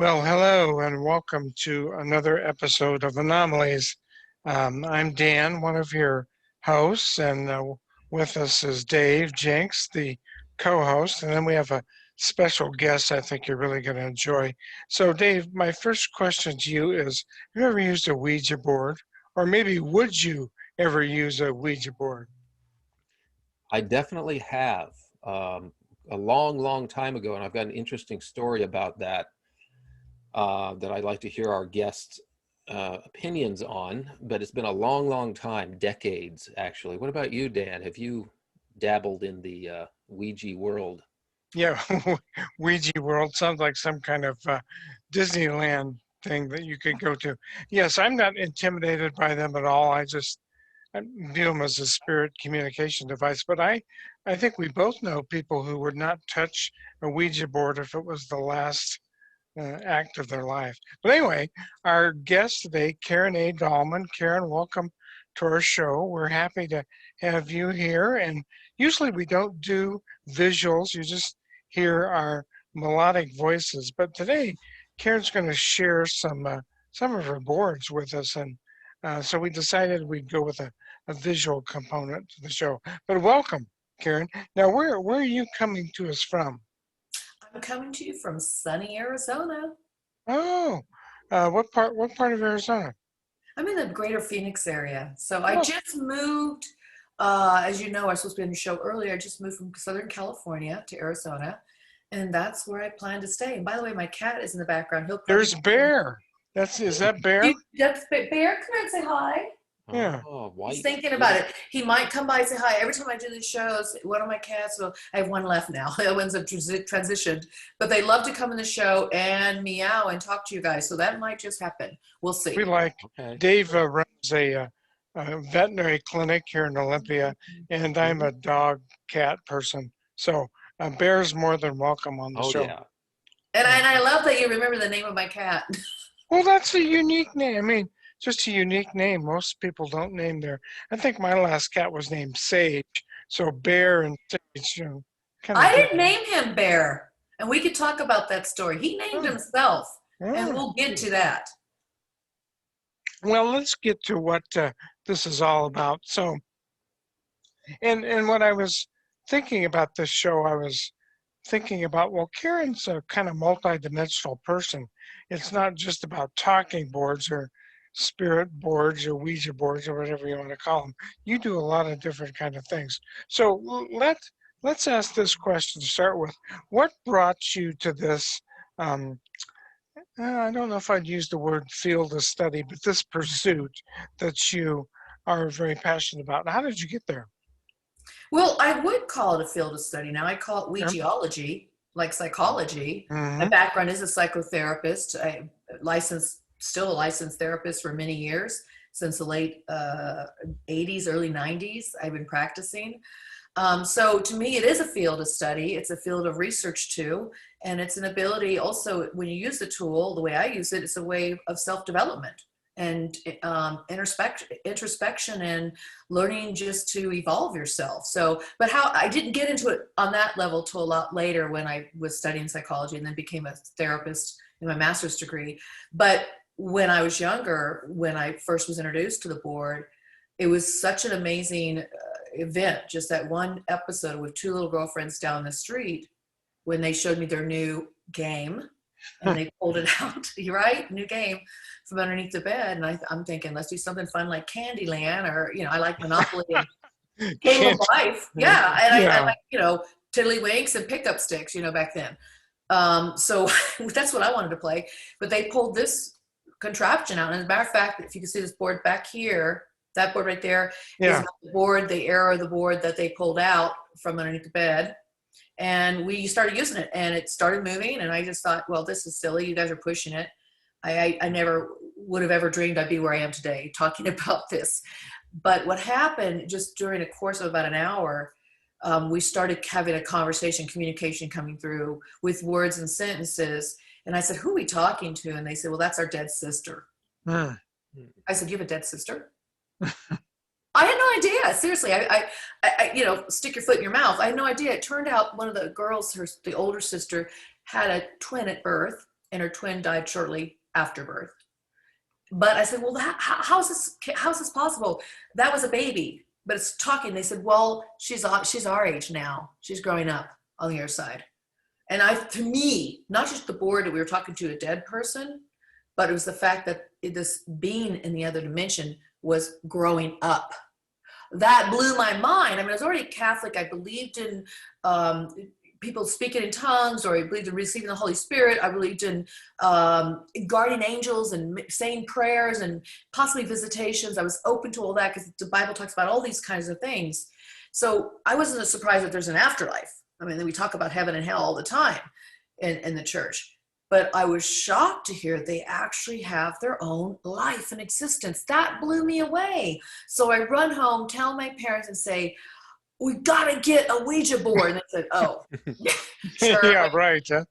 Well, hello and welcome to another episode of Anomalies. I'm Dan, one of your hosts, and with us is Dave Jinks, the co-host, and then we have a special guest I think you're really going to enjoy. So, Dave, my first question to you is, have you ever used a Ouija board? Or maybe would you ever use a Ouija board? I definitely have. A long, long time ago, and I've got an interesting story about that that I'd like to hear our guests' opinions on. But it's been a long, long time, decades actually. What about you, Dan? Have you dabbled in the Ouija world? Yeah, Ouija World sounds like some kind of Disneyland thing that you could go to. Yes, I'm not intimidated by them at all. I view them as a spirit communication device. But I think we both know people who would not touch a Ouija board if it was the last act of their life. But anyway, our guest today, Karen A. Dahlman. Karen, welcome to our show. We're happy to have you here. And usually we don't do visuals. You just hear our melodic voices. But today, Karen's going to share some of her boards with us, and so we decided we'd go with a visual component to the show. But welcome, Karen. Now, where are you coming to us from? I'm coming to you from sunny Arizona. Oh, what part of Arizona? I'm in the greater Phoenix area. So I Oh, just moved, as you know, I was supposed to be on the show earlier. I just moved from Southern California to Arizona, and that's where I plan to stay. And by the way, my cat is in the background. He'll probably there's Bear. Is that Bear? That's Bear. Come here and say hi. Yeah. Oh, He's white. thinking about it. He might come by and say hi. Every time I do these shows, one of my cats, well, I have one left now. The other one's have transitioned. But they love to come in the show and meow and talk to you guys. So that might just happen. We'll see. We like Okay. Dave runs a veterinary clinic here in Olympia, and I'm a dog cat person. So Bear's more than welcome on the Oh show. yeah. And Yeah. I love that you remember the name of my cat. Well, that's a unique name. I mean, just a unique name. Most people don't name their. I think my last cat was named Sage. So Bear and Sage, kind of I didn't different. name him Bear. And we could talk about that story. He named Oh, himself. And oh. we'll get to that. Well, let's get to what this is all about. So, and when I was thinking about this show, I was thinking about, well, Karen's a kind of multi-dimensional person. It's not just about talking boards or spirit boards or Ouija boards or whatever you want to call them. You do a lot of different kind of things. So let's ask this question to start with. What brought you to this? Um, I don't know if I'd use the word field of study, but this pursuit that you are very passionate about. How did you get there? Well, I would call it a field of study. Now I call it Yeah. Ouijaology, like psychology. My Hmm. background is a psychotherapist. I licensed, still a licensed therapist for many years, since the late 80s, early 90s. I've been practicing. So to me, it is a field of study. It's a field of research too. And it's an ability also, when you use the tool, the way I use it, it's a way of self-development and introspection and learning just to evolve yourself. So, but how I didn't get into it on that level till a lot later when I was studying psychology and then became a therapist in my master's degree. But when I was younger, when I first was introduced to the board, it was such an amazing event, just that one episode with two little girlfriends down the street when they showed me their new game and they pulled it out, you're right, new game from underneath the bed. And I'm thinking, let's do something fun like Candyland, or, I like Monopoly and Game of Can't, Life. Yeah. And I yeah. like, Tiddlywinks and pickup sticks, back then. So that's what I wanted to play. But they pulled this contraption out. And as a matter of fact, if you can see this board back here, that board right there is Yeah. the board, the arrow of the board that they pulled out from underneath the bed. And we started using it and it started moving. And I just thought, well, this is silly. You guys are pushing it. I never would have ever dreamed I'd be where I am today talking about this. But what happened just during a course of about an hour, we started having a conversation, communication coming through with words and sentences. And I said, who are we talking to? And they said, well, that's our dead sister. Hmm. I said, you have a dead sister? I had no idea. Seriously, I stick your foot in your mouth. I had no idea. It turned out one of the girls, the older sister, had a twin at birth, and her twin died shortly after birth. But I said, well, how's this possible? That was a baby, but it's talking. They said, well, she's our age now. She's growing up on the other side. And to me, not just the board that we were talking to a dead person, but it was the fact that this being in the other dimension was growing up. That blew my mind. I mean, I was already Catholic. I believed in people speaking in tongues, or I believed in receiving the Holy Spirit. I believed in guardian angels and saying prayers and possibly visitations. I was open to all that because the Bible talks about all these kinds of things. So I wasn't surprised that there's an afterlife. I mean, we talk about heaven and hell all the time in the church. But I was shocked to hear they actually have their own life and existence. That blew me away. So I run home, tell my parents, and say, we got to get a Ouija board. And they said, oh, sure. Yeah, right. Huh?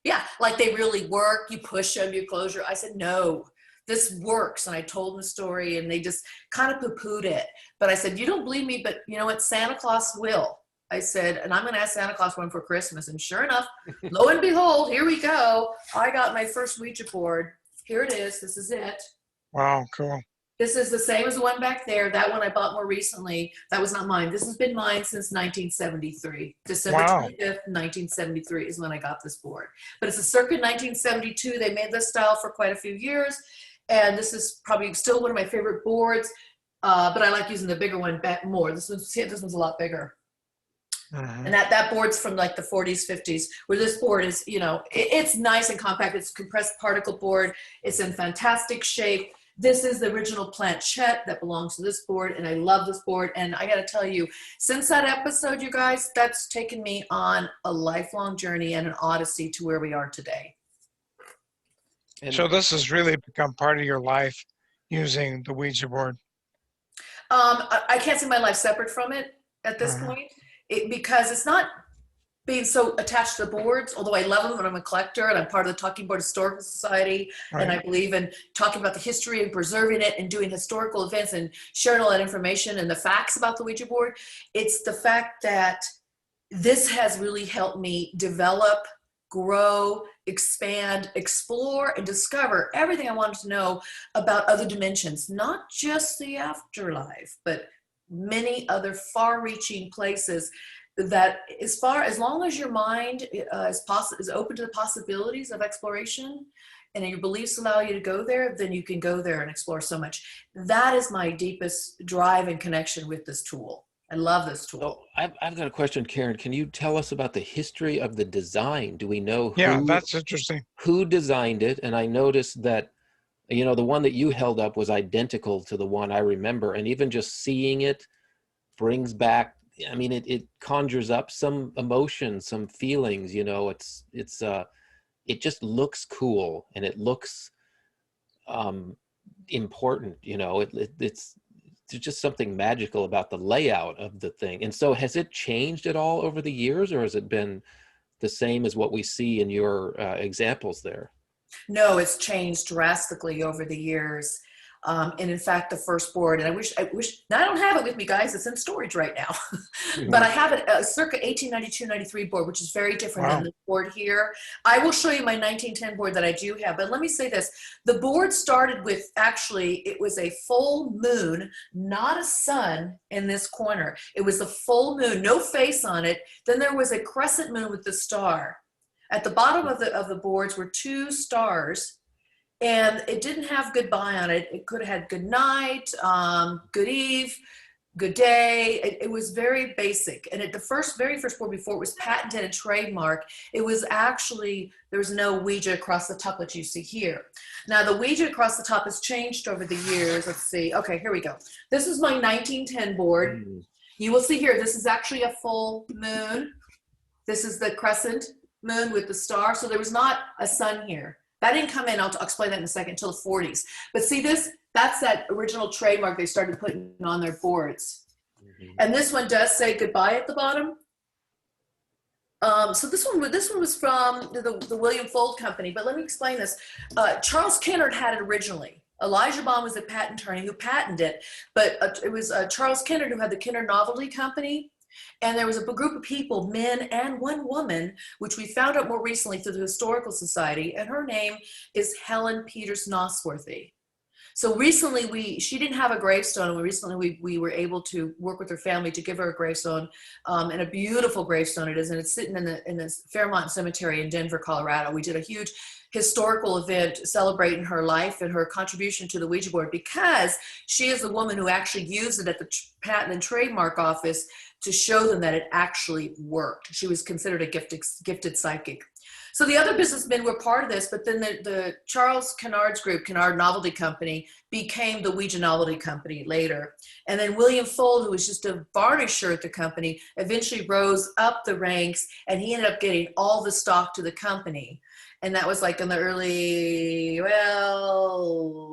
Yeah, like they really work. You push them, you close your. I said, no, this works. And I told them the story, and they just kind of poo-pooed it. But I said, you don't believe me, but you know what? Santa Claus will. I said, and I'm going to ask Santa Claus one for Christmas. And sure enough, lo and behold, here we go. I got my first Ouija board. Here it is. This is it. Wow, cool. This is the same as the one back there. That one I bought more recently. That was not mine. This has been mine since 1973. December 25th, 1973 is when I got this board. But it's a circa 1972. They made this style for quite a few years. And this is probably still one of my favorite boards. But I like using the bigger one more. This one's a lot bigger. Mhm. And that board's from like the 40s, 50s, where this board is, you know, it's nice and compact. It's a compressed particle board. It's in fantastic shape. This is the original planchette that belongs to this board, and I love this board. And I got to tell you, since that episode, you guys, that's taken me on a lifelong journey and an odyssey to where we are today. And So this has really become part of your life, using the Ouija board. I can't see my life separate from it at this point, because it's not being so attached to the boards, although I love them and I'm a collector and I'm part of the Talking Board Historical Society. And I believe in talking about the history and preserving it and doing historical events and sharing all that information and the facts about the Ouija board. It's the fact that this has really helped me develop, grow, expand, explore, and discover everything I wanted to know about other dimensions, not just the afterlife, but many other far-reaching places that as long as your mind is open to the possibilities of exploration and your beliefs allow you to go there, then you can go there and explore so much. That is my deepest drive and connection with this tool. I love this tool. so I've got a question, Karen. Can you tell us about the history of the design? Do we know Yeah, that's interesting. who designed it? And I noticed that, you know, the one that you held up was identical to the one I remember. And even just seeing it brings back, I mean, it conjures up some emotion, some feelings, you know. It just looks cool, and it looks important, you know. It's there's just something magical about the layout of the thing. And so has it changed at all over the years, or has it been the same as what we see in your examples there? No, it's changed drastically over the years. And in fact, the first board, and I wish, now I don't have it with me, guys. It's in storage right now. But I have a circa 1892-93 board, which is very different than the board here. I will show you my 1910 board that I do have. But let me say this. The board started with, actually, it was a full moon, not a sun in this corner. It was a full moon, no face on it. Then there was a crescent moon with the star. At the bottom of the boards were two stars. And it didn't have goodbye on it. It could have had good night, good eve, good day. It was very basic. And the very first board before it was patented and trademarked, it was actually, there was no Ouija across the top that you see here. Now the Ouija across the top has changed over the years. Let's see. Okay, here we go. This is my 1910 board. You will see here, this is actually a full moon. This is the crescent moon with the star. So there was not a sun here. That didn't come in, I'll explain that in a second, until the 40s. But see this, that's that original trademark they started putting on their boards. And this one does say goodbye at the bottom. So this one was from the William Fold Company, but let me explain this. Charles Kennard had it originally. Elijah Baum was the patent attorney who patented it, but it was Charles Kennard who had the Kennard Novelty Company. And there was a group of people, men and one woman, which we found out more recently through the Historical Society, and her name is Helen Peters Nosworthy. So recently, she didn't have a gravestone, and we were able to work with her family to give her a gravestone, and a beautiful gravestone it is, and it's sitting in the Fairmont Cemetery in Denver, Colorado. We did a huge historical event celebrating her life and her contribution to the Ouija board, because she is the woman who actually used it at the Patent and Trademark Office to show them that it actually worked. She was considered a gifted psychic. So the other businessmen were part of this, but then the Charles Kennard's group, Kennard Novelty Company, became the Ouija Novelty Company later. And then William Fuld, who was just a varnisher at the company, eventually rose up the ranks, and he ended up getting all the stock to the company. And that was like in the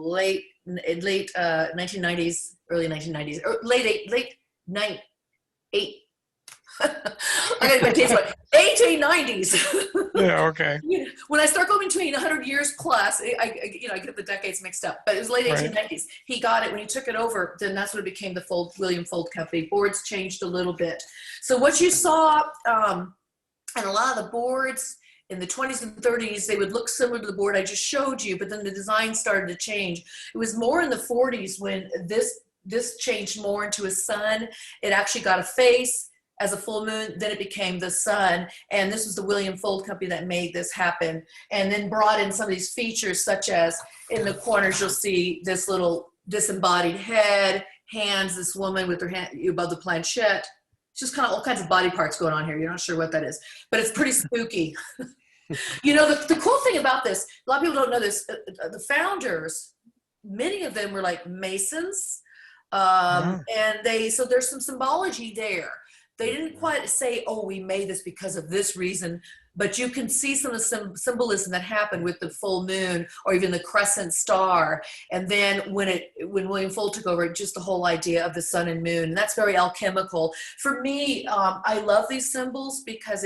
late 1990s, early 1990s, or late 1890s. Yeah, okay. When I start going between 100 years plus, I get the decades mixed up, but it was late 1890s. He got it when he took it over. Then that's when it became the William Fuld Company. Boards changed a little bit. So what you saw, and a lot of the boards in the 20s and 30s, they would look similar to the board I just showed you, but then the design started to change. It was more in the 40s when this changed more into a sun. It actually got a face as a full moon, then it became the sun. And this was the William Fuld Company that made this happen, and then brought in some of these features, such as in the corners, you'll see this little disembodied head, hands, this woman with her hand above the planchette. It's just kind of all kinds of body parts going on here. You're not sure what that is, but it's pretty spooky. You know, the cool thing about this, a lot of people don't know this, the founders, many of them were like Masons, and so there's some symbology there. They didn't quite say, oh, we made this because of this reason, but you can see some of the symbolism that happened with the full moon, or even the crescent star. And then when William Fuld took over, just the whole idea of the sun and moon, and that's very alchemical. For me, I love these symbols because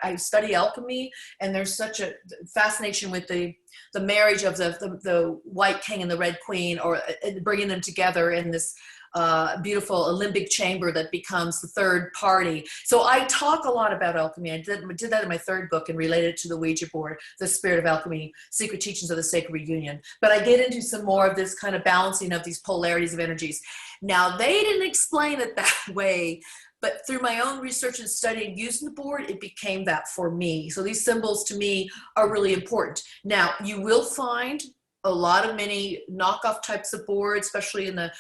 I study alchemy, and there's such a fascination with the marriage of the white king and the red queen, or bringing them together in this beautiful Olympic chamber that becomes the third party. So I talk a lot about alchemy. I did that in my third book and related it to the Ouija board, The Spirit of Alchemy, Secret Teachings of the Sacred Reunion. But I get into some more of this kind of balancing of these polarities of energies. Now, they didn't explain it that way, but through my own research and study and using the board, it became that for me. So these symbols to me are really important. Now, you will find many knockoff types of boards, especially when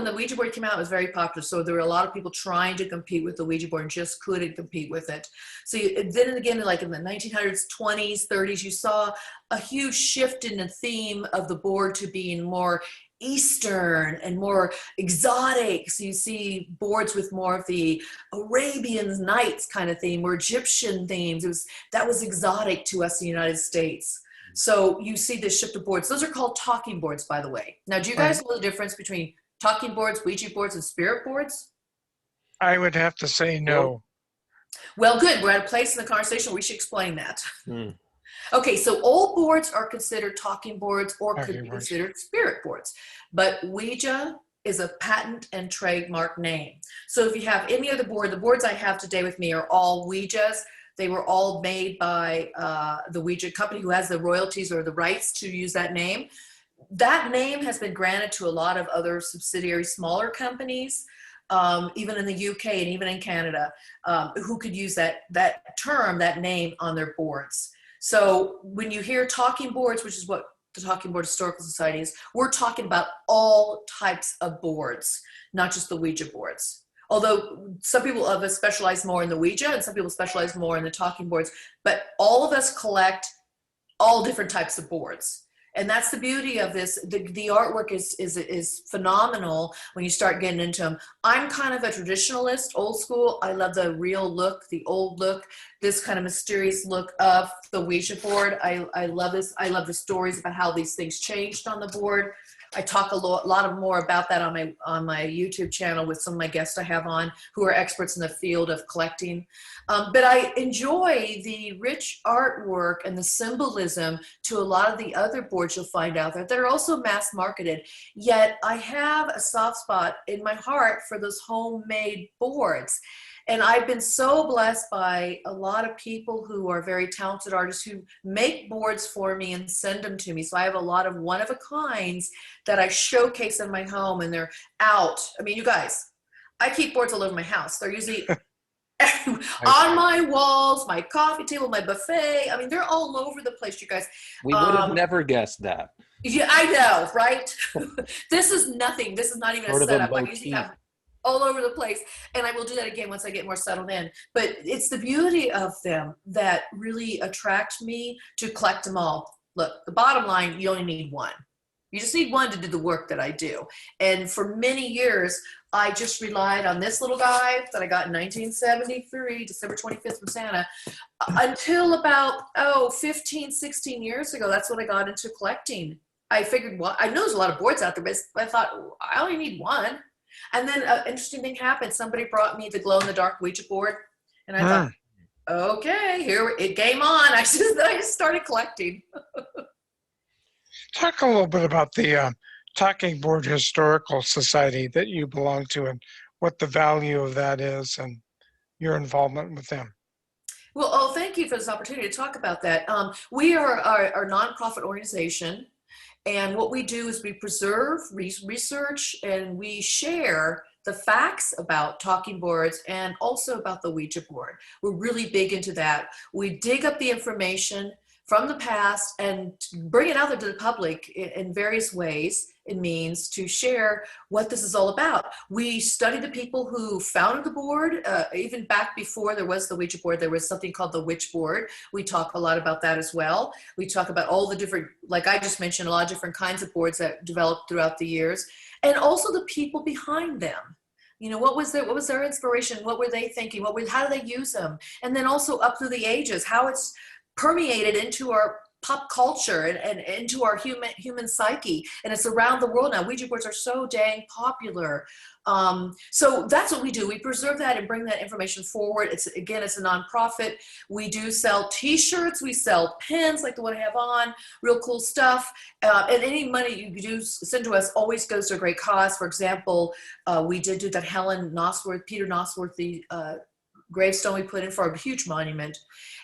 the Ouija board came out, it was very popular. So there were a lot of people trying to compete with the Ouija board and just couldn't compete with it. So then again, like in the 1900s, 20s, 30s, you saw a huge shift in the theme of the board to being more Eastern and more exotic. So you see boards with more of the Arabian Nights kind of theme, or Egyptian themes. That was exotic to us in the United States. So you see this shift of boards. Those are called talking boards, by the way. Now, do you guys know the difference between talking boards, Ouija boards, and spirit boards? I would have to say no. Well, good. We're at a place in the conversation where we should explain that. Okay, so old boards are considered talking boards, or could be considered spirit boards. But Ouija is a patent and trademark name. So if you have any other board, the boards I have today with me are all Ouijas. They were all made by the Ouija company, who has the royalties or the rights to use that name. That name has been granted to a lot of other subsidiary smaller companies, even in the UK and even in Canada, who could use that term, that name on their boards. So when you hear talking boards, which is what the Talking Board Historical Society is, we're talking about all types of boards, not just the Ouija boards. Although some people of us specialize more in the Ouija and some people specialize more in the talking boards, but all of us collect all different types of boards. And that's the beauty of this. The artwork is phenomenal when you start getting into them. I'm kind of a traditionalist, old school. I love the real look, the old look, this kind of mysterious look of the Ouija board. I love this. I love the stories about how these things changed on the board. I talk a lot more about that on my YouTube channel with some of my guests I have on who are experts in the field of collecting. But I enjoy the rich artwork and the symbolism to a lot of the other boards you'll find out there that are also mass marketed. Yet I have a soft spot in my heart for those homemade boards. And I've been so blessed by a lot of people who are very talented artists who make boards for me and send them to me. So I have a lot of one-of-a-kinds that I showcase in my home, and they're out. I mean, you guys, I keep boards all over my house. They're usually on my walls, my coffee table, my buffet. I mean, they're all over the place, you guys. We would have never guessed that. Yeah, I know, right? This is nothing. This is not even Sort a of a setup. I motif. usually have all over the place, and I will do that again once I get more settled in. But it's the beauty of them that really attract me to collect them all. Look, the bottom line, you only need one. You just need one to do the work that I do. And for many years, I just relied on this little guy that I got in 1973, December 25th from Santa, until about, 15, 16 years ago. That's when I got into collecting. I figured, well, I know there's a lot of boards out there, but I thought, I only need one. And then an interesting thing happened. Somebody brought me the glow-in-the-dark Ouija board, and I thought, okay, here it game on. I just started collecting. Talk a little bit about the Talking Board Historical Society that you belong to and what the value of that is and your involvement with them. Well, thank you for this opportunity to talk about that. We are a nonprofit organization. And what we do is we preserve, research, and we share the facts about talking boards and also about the Ouija board. We're really big into that. We dig up the information from the past and bring it out there to the public in various ways and means to share what this is all about. We study the people who founded the board. Even back before there was the Ouija board, there was something called the Witch board. We talk a lot about that as well. We talk about all the different, like I just mentioned, a lot of different kinds of boards that developed throughout the years, and also the people behind them. You know, what was their inspiration? What were they thinking? How do they use them? And then also up through the ages, how it's permeated into our pop culture and into our human psyche, and it's around the world now. Ouija boards are so dang popular. So that's what we do. We preserve that and bring that information forward. It's a nonprofit. We do sell t-shirts, we sell pins like the one I have on, real cool stuff. And any money you do send to us always goes to a great cause. For example, we did do that Peter Nosworthy gravestone we put in for a huge monument.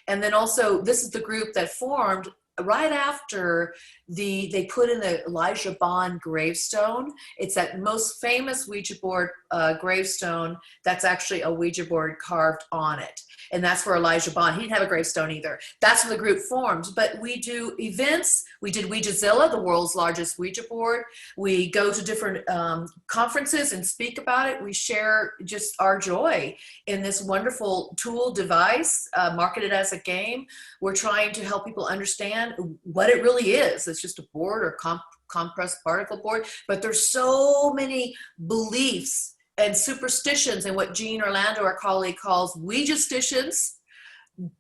And then also, this is the group that formed right after they put in the Elijah Bond gravestone. It's that most famous Ouija board gravestone that's actually a Ouija board carved on it. And that's for Elijah Bond. He didn't have a gravestone either. That's when the group formed. But we do events. We did Ouijazilla, the world's largest Ouija board. We go to different conferences and speak about it. We share just our joy in this wonderful tool device, marketed as a game. We're trying to help people understand what it really is. It's just a board or compressed particle board. But there's so many beliefs and superstitions, and what Jean Orlando, our colleague, calls Ouija-stitions,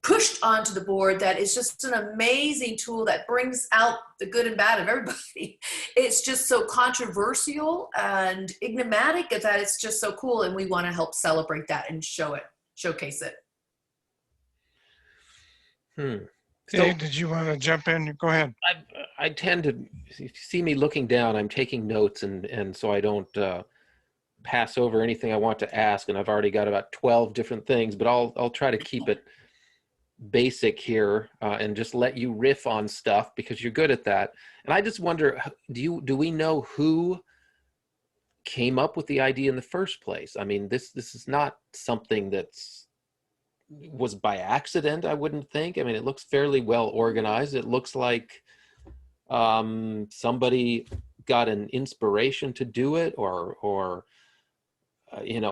pushed onto the board, that is just an amazing tool that brings out the good and bad of everybody. It's just so controversial and enigmatic that it's just so cool, and we want to help celebrate that and showcase it. Dave, did you want to jump in? Go ahead. I tend to, if you see me looking down, I'm taking notes, and so I don't pass over anything I want to ask, and I've already got about 12 different things, but I'll try to keep it basic here and just let you riff on stuff because you're good at that. And I just wonder, do we know who came up with the idea in the first place? I mean, this is not something was by accident, I wouldn't think. I mean, it looks fairly well organized. It looks like somebody got an inspiration to do it, or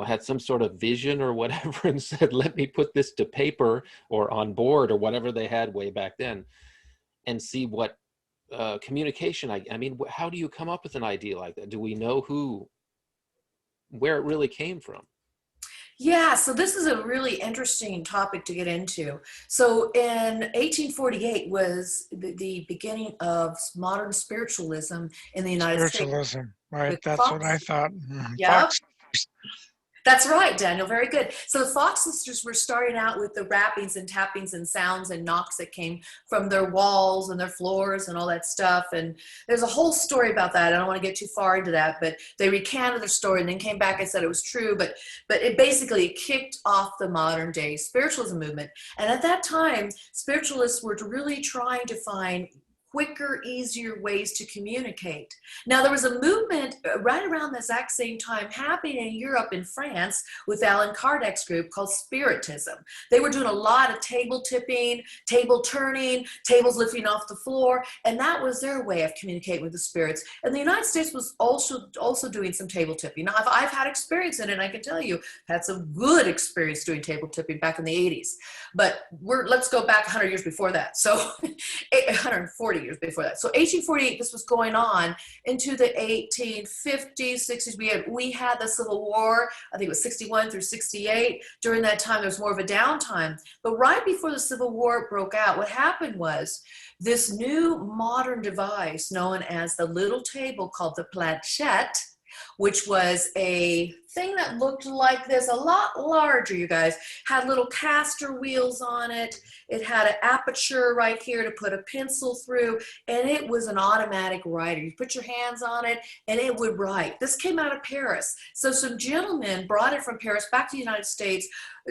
had some sort of vision or whatever and said, let me put this to paper or on board or whatever they had way back then and see what communication. I mean, how do you come up with an idea like that? Do we know where it really came from? Yeah, so this is a really interesting topic to get into. So in 1848 was the beginning of modern spiritualism in the United States Spiritualism, right? with That's what I Fox. thought. Mhm. Yep. Fox. That's right, Daniel. Very good. So the Fox sisters were starting out with the rappings and tappings and sounds and knocks that came from their walls and their floors and all that stuff. And there's a whole story about that. I don't want to get too far into that, but they recanted their story and then came back and said it was true. But it basically kicked off the modern day spiritualism movement. And at that time, spiritualists were really trying to find quicker, easier ways to communicate. Now, there was a movement right around the exact same time happening in Europe, in France, with Alan Kardec's group called Spiritism. They were doing a lot of table tipping, table turning, tables lifting off the floor, and that was their way of communicating with the spirits. And the United States was also doing some table tipping. Now, I've had experience in it, and I can tell you, had some good experience doing table tipping back in the 80s. But let's go back 100 years before that. So 140 years before that. So 1848, this was going on into the 1850s, 60s. We had the Civil War, I think it was 61 through 68. During that time, there was more of a downtime. But right before the Civil War broke out, what happened was this new modern device known as the little table called the planchette, which was a thing that looked like this, a lot larger, you guys, had little caster wheels on it. It had an aperture right here to put a pencil through, and it was an automatic writer. You put your hands on it, and it would write. This came out of Paris. So some gentlemen brought it from Paris back to the United States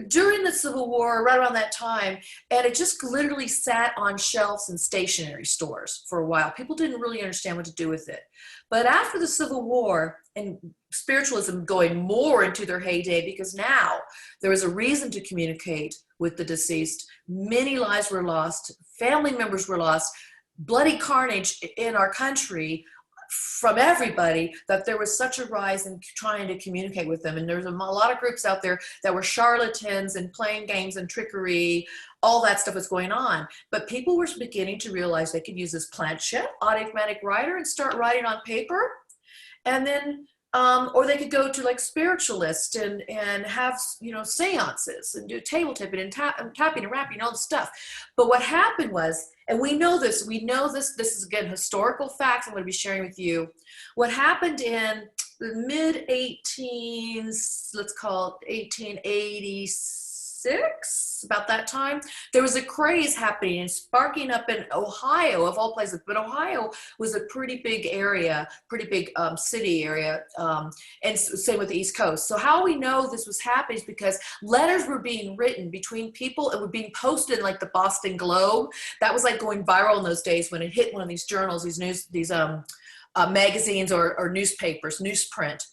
during the Civil War, right around that time, and it just literally sat on shelves in stationery stores for a while. People didn't really understand what to do with it. But after the Civil War, and spiritualism going more into their heyday, because now there was a reason to communicate with the deceased. Many lives were lost, family members were lost, bloody carnage in our country from everybody, that there was such a rise in trying to communicate with them. And there's a lot of groups out there that were charlatans and playing games and trickery, all that stuff was going on. But people were beginning to realize they could use this planchette, automatic writer, and start writing on paper. And then or they could go to like spiritualists and have, seances and do table tipping and tapping and rapping and all this stuff. But what happened was, and we know this is again historical facts I'm going to be sharing with you. What happened in the mid 18s, let's call it 1886, about that time, there was a craze happening and sparking up in Ohio, of all places. But Ohio was a pretty big area, city area, and same with the East Coast. So how we know this was happening is because letters were being written between people and were being posted in like the Boston Globe. That was like going viral in those days when it hit one of these journals, these magazines or newspapers, newsprint.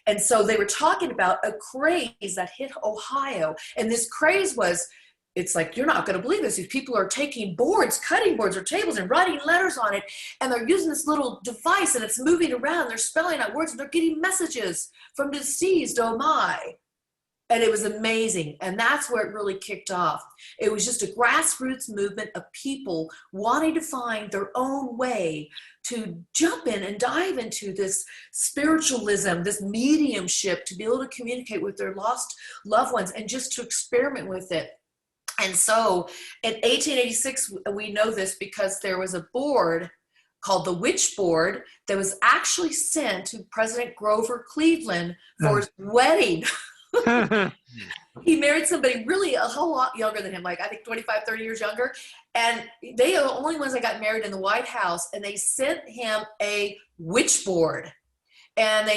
And so they were talking about a craze that hit Ohio. And this craze was, it's like, you're not going to believe this. These people are taking boards, cutting boards or tables and writing letters on it. And they're using this little device and it's moving around. They're spelling out words and they're getting messages from deceased, oh my. And it was amazing. And that's where it really kicked off. It was just a grassroots movement of people wanting to find their own way to jump in and dive into this spiritualism, this mediumship, to be able to communicate with their lost loved ones and just to experiment with it. And so in 1886, we know this because there was a board called the Witch Board that was actually sent to President Grover Cleveland for his wedding. He married somebody really a whole lot younger than him, like I think 25, 30 years younger. And they are the only ones that got married in the White House, and they sent him a witch board. And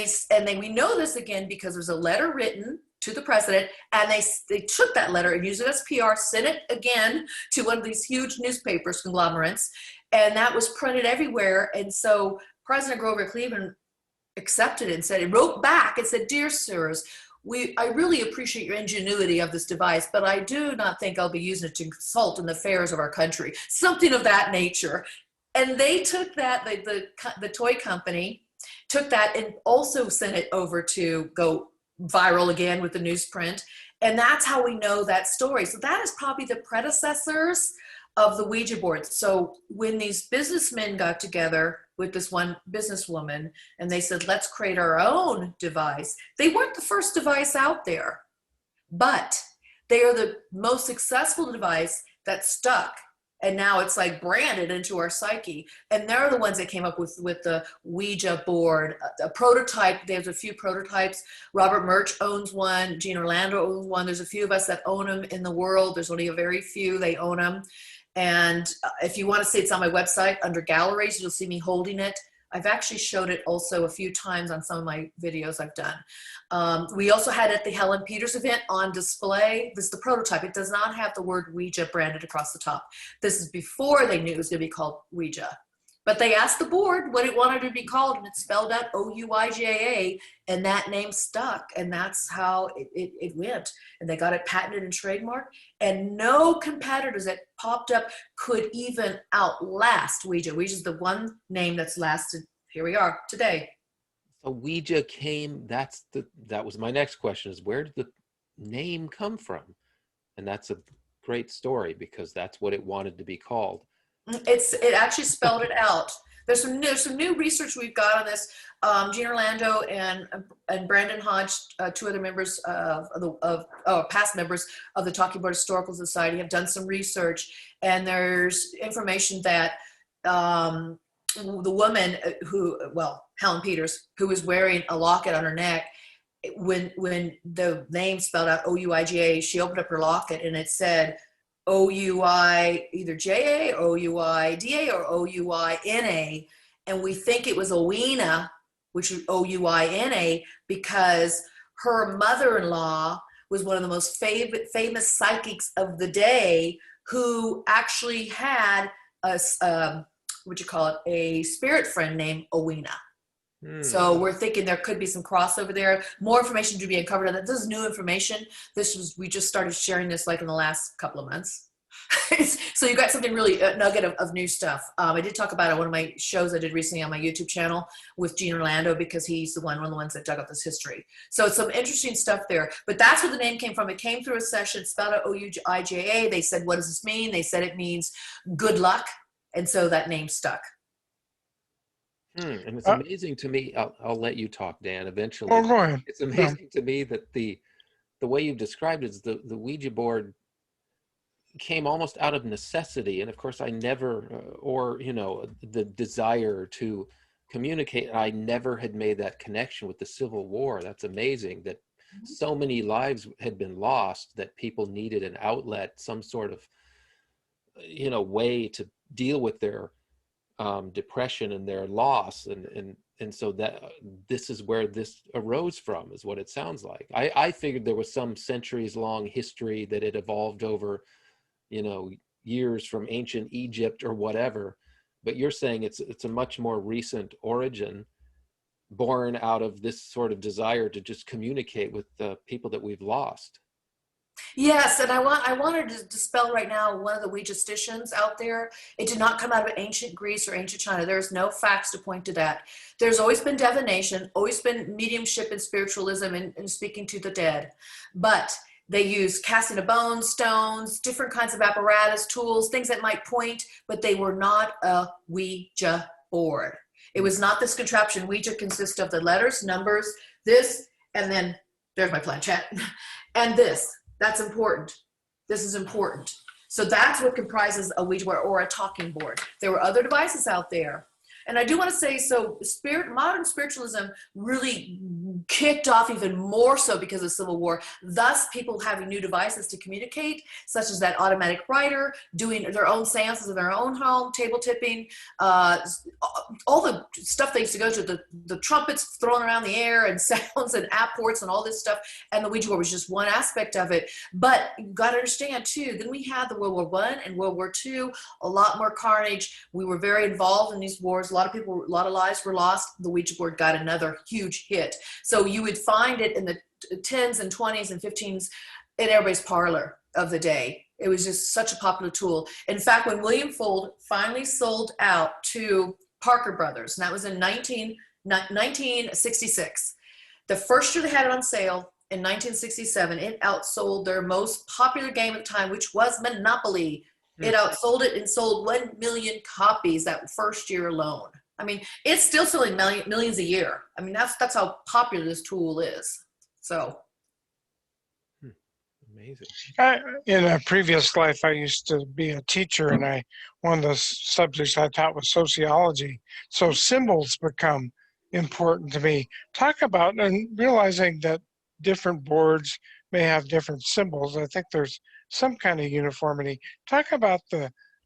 we know this again because there's a letter written to the president, and they took that letter and used it as PR, sent it again to one of these huge newspapers, conglomerates, and that was printed everywhere. And so President Grover Cleveland accepted it and said, he wrote back and said, "Dear sirs, I really appreciate your ingenuity of this device, but I do not think I'll be using it to consult in the affairs of our country," something of that nature. And they took that, the toy company took that and also sent it over to go viral again with the newsprint. And that's how we know that story. So that is probably the predecessors of the Ouija boards. So when these businessmen got together with this one businesswoman and they said, let's create our own device, they weren't the first device out there. but they are the most successful device that stuck. And now it's like branded into our psyche. And they're the ones that came up with the Ouija board, a prototype. There's a few prototypes. Robert Murch owns one. Gene Orlando owns one. There's a few of us that own them in the world. There's only a very few. They own them. And if you want to see, it's on my website under galleries. You'll see me holding it. I've actually showed it also a few times on some of my videos I've done. We also had at the Helen Peters event on display. This is the prototype. It does not have the word Ouija branded across the top. This is before they knew it was going to be called Ouija. But they asked the board what it wanted to be called, and it spelled out Ouijaologist, and that name stuck, and that's how it went. And they got it patented and trademarked, and no competitors that popped up could even outlast Ouija. Ouija's the one name that's lasted. Here we are today. So Ouija came, that was my next question, is where did the name come from? And that's a great story, because that's what it wanted to be called. It actually spelled it out. There's some new research we've got on this. Gene Orlando and Brandon Hodge, two other members past members of the Talking Board Historical Society, have done some research, and there's information that the woman Helen Peters, who was wearing a locket on her neck, when the name spelled out Ouija, she opened up her locket and it said O-U-I, either J-A, O-U-I-D-A, or O-U-I-N-A. And we think it was Owena, which is O-U-I-N-A, because her mother-in-law was one of the most famous psychics of the day, who actually had a spirit friend named Owena. So we're thinking there could be some crossover there. More information to be uncovered on that. This is new information. We just started sharing this like in the last couple of months. So you got something really nugget of new stuff. I did talk about it on one of my shows I did recently on my YouTube channel with Gene Orlando, because he's one of the ones that dug up this history. So it's some interesting stuff there. But that's where the name came from. It came through a session, spelled out O-U-I-J-A. They said, what does this mean? They said it means good luck. And so that name stuck. And it's amazing to me. I'll let you talk, Dan, eventually. Oh, go ahead. It's amazing to me that the way you've described it is the Ouija board came almost out of necessity. And of course, I never, the desire to communicate, I never had made that connection with the Civil War. That's amazing that so many lives had been lost, that people needed an outlet, some sort of, way to deal with their depression and their loss, and so that this is where this arose from, is what it sounds like. I figured there was some centuries long history that it evolved over years from ancient Egypt or whatever, but you're saying it's a much more recent origin, born out of this sort of desire to just communicate with the people that we've lost. Yes, and I wanted to dispel right now one of the Ouijasticians out there. It did not come out of ancient Greece or ancient China. There's no facts to point to that. There's always been divination, always been mediumship and spiritualism and speaking to the dead. But they use casting of bones, stones, different kinds of apparatus, tools, things that might point, but they were not a Ouija board. It was not this contraption. Ouija consists of the letters, numbers, this, and then there's my planchette, and this. That's important. This is important. So that's what comprises a Ouija board or a talking board. There were other devices out there. And I do want to say, so modern spiritualism really kicked off even more so because of Civil War. Thus, people having new devices to communicate, such as that automatic writer, doing their own seances in their own home, table tipping, all the stuff they used to go to, the trumpets thrown around the air and sounds and app ports and all this stuff. And the Ouija board was just one aspect of it. But you got to understand too, then we had the World War I and World War II, a lot more carnage. We were very involved in these wars. A lot of lives were lost. The Ouija board got another huge hit. So you would find it in the 10s and 20s and 15s in everybody's parlor of the day. It was just such a popular tool. In fact, when William Fuld finally sold out to Parker Brothers, and that was in 1966, the first year they had it on sale in 1967, it outsold their most popular game at the time, which was Monopoly. It outsold it and sold 1 million copies that first year alone. I mean, it's still selling millions a year. I mean, that's how popular this tool is. So. Amazing. In a previous life, I used to be a teacher, and one of the subjects I taught was sociology. So symbols become important to me. Talk about and realizing that different boards may have different symbols. I think there's some kind of uniformity. Talk about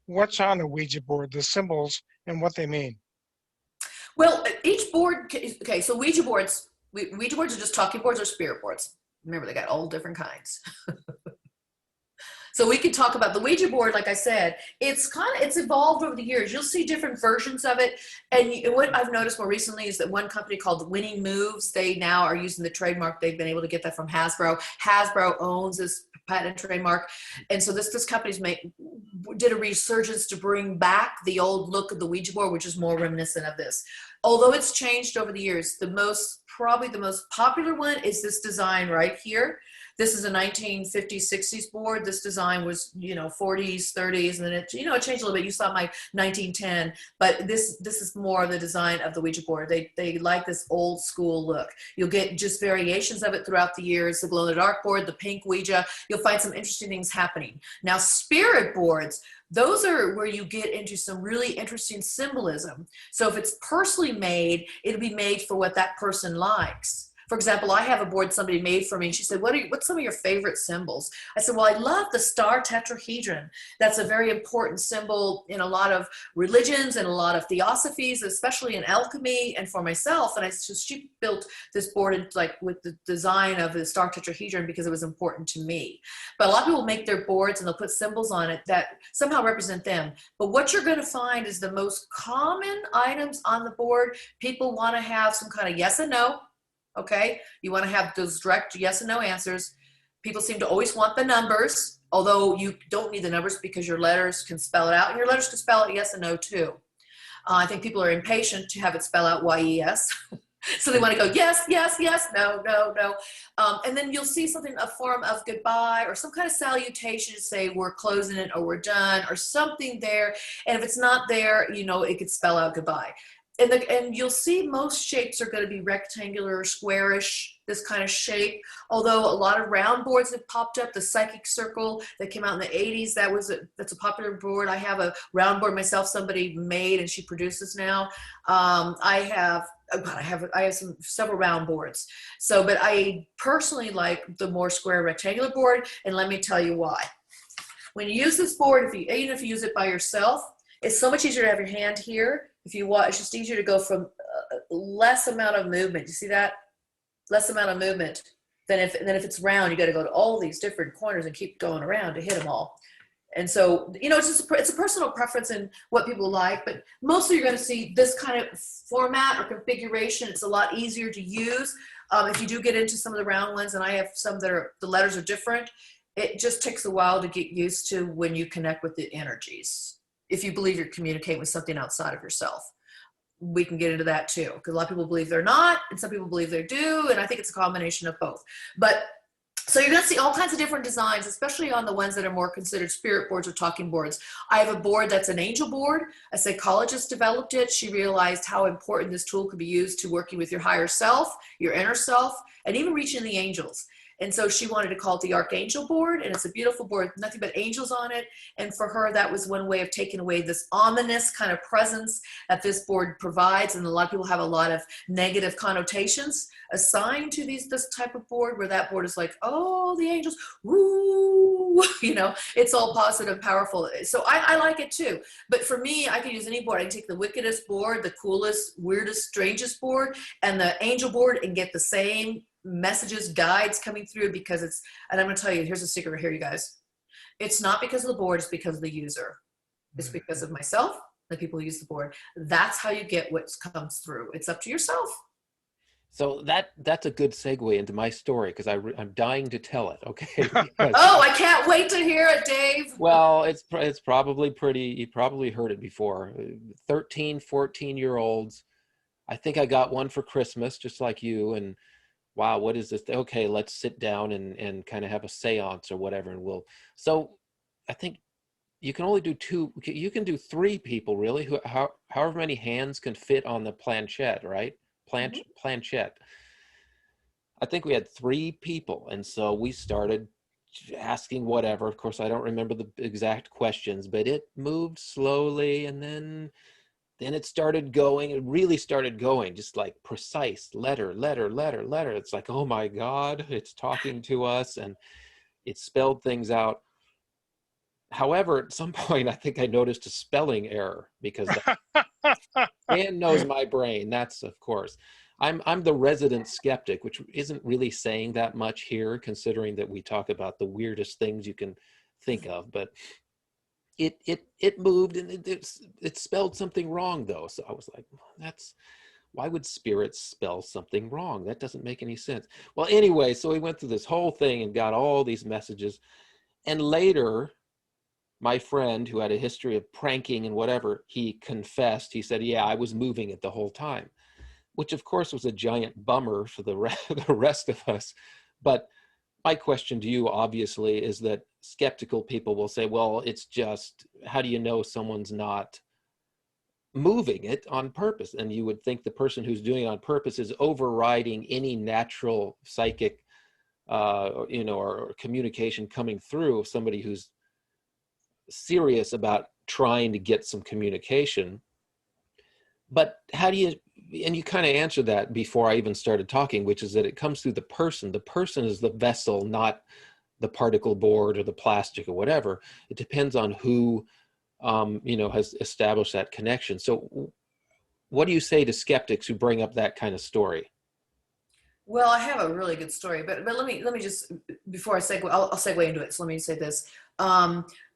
what's on a Ouija board, the symbols, and what they mean. Well, each board, okay, so Ouija boards are just talking boards or spirit boards. Remember, they got all different kinds. So we could talk about the Ouija board. Like I said, it's evolved over the years. You'll see different versions of it. And what I've noticed more recently is that one company called Winning Moves, they now are using the trademark. They've been able to get that from Hasbro. Hasbro owns this patent trademark. And so this company's did a resurgence to bring back the old look of the Ouija board, which is more reminiscent of this. Although it's changed over the years, probably the most popular one is this design right here. This is a 1950s, 60s board. This design was, 40s, 30s, and then it changed a little bit. You saw my 1910, but this is more the design of the Ouija board. They like this old school look. You'll get just variations of it throughout the years. The glow in the dark board, the pink Ouija. You'll find some interesting things happening. Now, spirit boards, those are where you get into some really interesting symbolism. So if it's personally made, it'll be made for what that person likes. For example, I have a board somebody made for me, and she said, what's some of your favorite symbols? I said, well, I love the star tetrahedron. That's a very important symbol in a lot of religions and a lot of theosophies, especially in alchemy and for myself. And she built this board with the design of the star tetrahedron because it was important to me. But a lot of people make their boards and they'll put symbols on it that somehow represent them. But what you're going to find is the most common items on the board. People want to have some kind of yes and no. Okay, you want to have those direct yes and no answers. People seem to always want the numbers, although you don't need the numbers because your letters can spell it out, and your letters can spell out yes and no too. I think people are impatient to have it spell out YES. So they want to go yes, yes, yes, no, no, no. And then you'll see something, a form of goodbye or some kind of salutation to say we're closing it or we're done or something there. And if it's not there, it could spell out goodbye. And you'll see most shapes are going to be rectangular or squarish, this kind of shape. Although a lot of round boards have popped up. The psychic circle that came out in the 80s, that's a popular board. I have a round board myself, somebody made, and she produces now. I have several round boards. So, but I personally like the more square rectangular board, and let me tell you why. When you use this board, even if you use it by yourself, it's so much easier to have your hand here. If you want, it's just easier to go from less amount of movement. You see that? Less amount of movement than if it's round. You got to go to all these different corners and keep going around to hit them all. And so, it's a personal preference and what people like, but mostly you're going to see this kind of format or configuration. It's a lot easier to use. If you do get into some of the round ones, and I have some the letters are different, it just takes a while to get used to when you connect with the energies. If you believe you're communicating with something outside of yourself, we can get into that too. Because a lot of people believe they're not, and some people believe they do, and I think it's a combination of both. But so you're going to see all kinds of different designs, especially on the ones that are more considered spirit boards or talking boards. I have a board that's an angel board. A psychologist developed it. She realized how important this tool could be used to working with your higher self, your inner self, and even reaching the angels. And so she wanted to call it the Archangel board, and it's a beautiful board, nothing but angels on it. And for her, that was one way of taking away this ominous kind of presence that this board provides. And a lot of people have a lot of negative connotations assigned to this type of board, where that board is like, oh, the angels, woo, it's all positive and powerful. So I like it too. But for me, I can use any board. I can take the wickedest board, the coolest, weirdest, strangest board, and the angel board and get the same messages, guides coming through, because and I'm going to tell you, here's a secret right here, you guys. It's not because of the board, it's because of the user. It's because of myself, the people who use the board. That's how you get what comes through. It's up to yourself. So that's a good segue into my story, because I'm dying to tell it. Okay. Oh, I can't wait to hear it, Dave. Well, it's probably you probably heard it before. 13, 14-year-olds. I think I got one for Christmas, just like you, and wow, what is this? Okay, let's sit down and kind of have a seance or whatever. And so I think you can only do two. You can do three people, really, however many hands can fit on the planchette, right? Planchette. I think we had three people. And so we started asking whatever. Of course, I don't remember the exact questions, but it moved slowly, and then it started going. It really started going, just like precise letter, letter, letter, letter. It's like, oh my God, it's talking to us, and it spelled things out. However, at some point, I think I noticed a spelling error, because Dan knows my brain. That's, of course, I'm the resident skeptic, which isn't really saying that much here, considering that we talk about the weirdest things you can think of. But it moved, and it spelled something wrong, though. So I was like, why would spirits spell something wrong? That doesn't make any sense. Well, anyway, so we went through this whole thing and got all these messages, and later, my friend, who had a history of pranking and whatever, he confessed. He said, yeah, I was moving it the whole time, which of course was a giant bummer for the rest of us. But my question to you, obviously, is that skeptical people will say, well, it's just, how do you know someone's not moving it on purpose? And you would think the person who's doing it on purpose is overriding any natural psychic, or communication coming through of somebody who's serious about trying to get some communication. But how do you, and you kind of answered that before I even started talking, which is that it comes through the person. The person is the vessel, not the particle board or the plastic or whatever. It depends on who, has established that connection. So what do you say to skeptics who bring up that kind of story? Well, I have a really good story, but let me just, before I segue, I'll segue into it. So let me say this.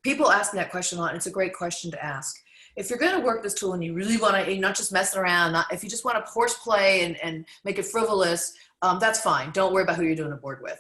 People ask me that question a lot, and it's a great question to ask. If you're going to work this tool and you really want to, you're not just messing around, if you just want to horseplay and make it frivolous, that's fine. Don't worry about who you're doing a board with.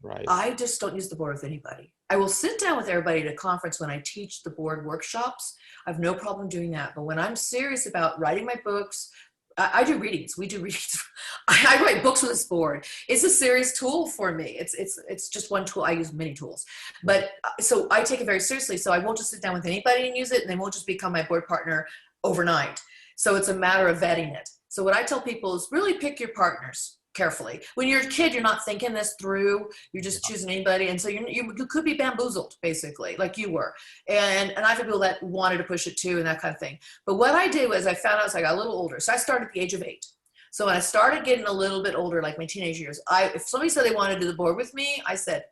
Right. I just don't use the board with anybody. I will sit down with everybody at a conference when I teach the board workshops. I have no problem doing that. But when I'm serious about writing my books, I do readings. We do readings. I write books with this board. It's a serious tool for me. It's just one tool. I use many tools, but so I take it very seriously. So I won't just sit down with anybody and use it, and they won't just become my board partner overnight. So it's a matter of vetting it. So what I tell people is really pick your partners carefully. When you're a kid, you're not thinking this through. You're just choosing anybody, and so you could be bamboozled, basically, like you were. And I've had people that wanted to push it too, and that kind of thing. But what I did was I found out as I got a little older. So I started at the age of 8. So when I started getting a little bit older, like my teenage years, if somebody said they wanted to do the board with me, I said,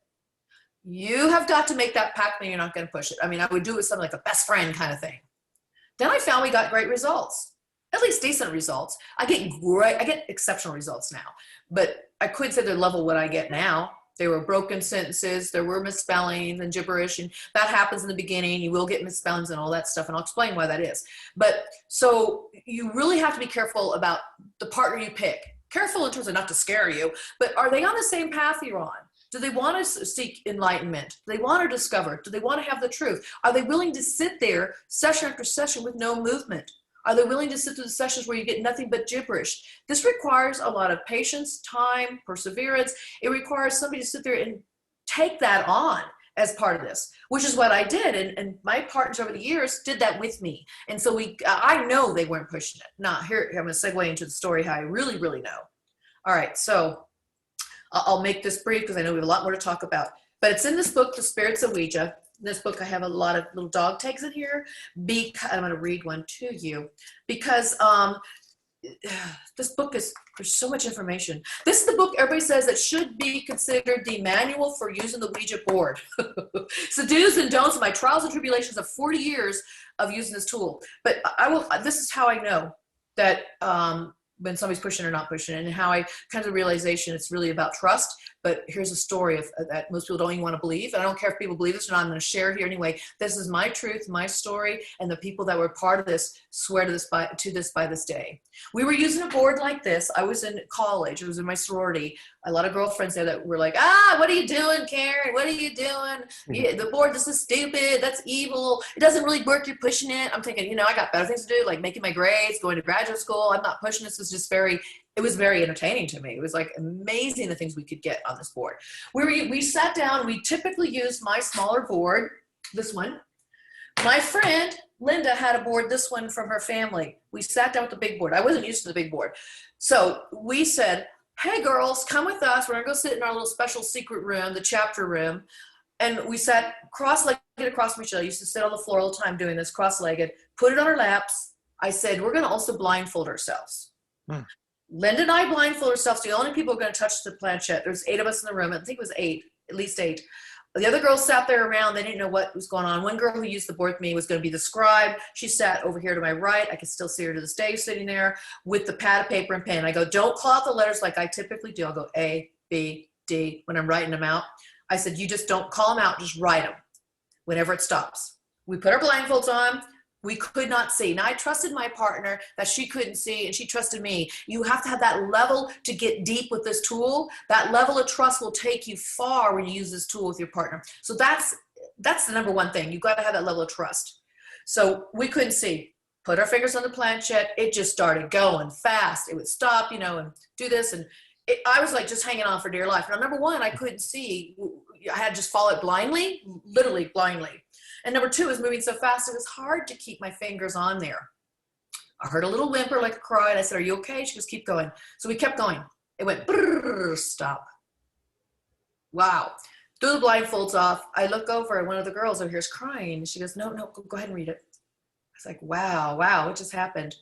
you have got to make that pact, and you're not going to push it. I mean, I would do it with something like a best friend kind of thing. Then I found we got great results. At least decent results. I get exceptional results now, but I couldn't say the level what I get now. There were broken sentences, there were misspellings and gibberish, and that happens in the beginning. You will get misspellings and all that stuff, and I'll explain why that is. But so you really have to be careful about the partner you pick. Careful in terms of not to scare you, but are they on the same path you're on? Do they want to seek enlightenment? Do they want to discover? Do they want to have the truth? Are they willing to sit there session after session with no movement? Are they willing to sit through the sessions where you get nothing but gibberish? This requires a lot of patience, time, perseverance. It requires somebody to sit there and take that on as part of this, which is what I did. And my partners over the years did that with me. And so I know they weren't pushing it. Now, here, I'm going to segue into the story how I really, really know. All right, so I'll make this brief because I know we have a lot more to talk about. But it's in this book, The Spirits of Ouija. In this book, I have a lot of little dog tags in here. I'm going to read one to you because this book there's so much information. This is the book everybody says that should be considered the manual for using the Ouija board. So do's and don'ts, my trials and tribulations of 40 years of using this tool. But this is how I know that when somebody's pushing or not pushing it, and how I come to the realization it's really about trust. But here's a story that most people don't even want to believe. And I don't care if people believe this or not, I'm going to share it here anyway. This is my truth, my story, and the people that were part of this swear to this by this day. We were using a board like this. I was in college. It was in my sorority. A lot of girlfriends there that were like, what are you doing, Karen? What are you doing? The board, this is stupid. That's evil. It doesn't really work. You're pushing it. I'm thinking, I got better things to do, like making my grades, going to graduate school. I'm not pushing this. It was very entertaining to me. It was like amazing the things we could get on this board. We sat down. We typically used my smaller board, this one. My friend Linda had a board, this one from her family. We sat down with the big board. I wasn't used to the big board. So we said, hey girls, come with us. We're gonna go sit in our little special secret room, the chapter room. And we sat cross-legged across from each other. I used to sit on the floor all the time doing this, cross-legged, put it on our laps. I said, we're going to also blindfold ourselves. Linda and I blindfold ourselves. The only people who are going to touch the planchette. There's 8 of us in the room. I think it was 8, at least 8. The other girls sat there around. They didn't know what was going on. One girl who used the board with me was going to be the scribe. She sat over here to my right. I can still see her to this day sitting there with the pad of paper and pen. I go, don't call out the letters like I typically do. I'll go A, B, D when I'm writing them out. I said, you just don't call them out. Just write them whenever it stops. We put our blindfolds on. We could not see. Now, I trusted my partner that she couldn't see, and she trusted me. You have to have that level to get deep with this tool. That level of trust will take you far when you use this tool with your partner. So that's the number one thing. You've got to have that level of trust. So we couldn't see. Put our fingers on the planchette. It just started going fast. It would stop, and do this. And I was like just hanging on for dear life. Now, number one, I couldn't see. I had to just follow it blindly, literally blindly. And number two, is moving so fast, it was hard to keep my fingers on there. I heard a little whimper, like a cry, and I said, are you okay? She goes, keep going. So we kept going. It went, brrr, stop. Wow. Threw the blindfolds off. I look over, and one of the girls over here is crying. She goes, no, go ahead and read it. I was like, wow, what just happened?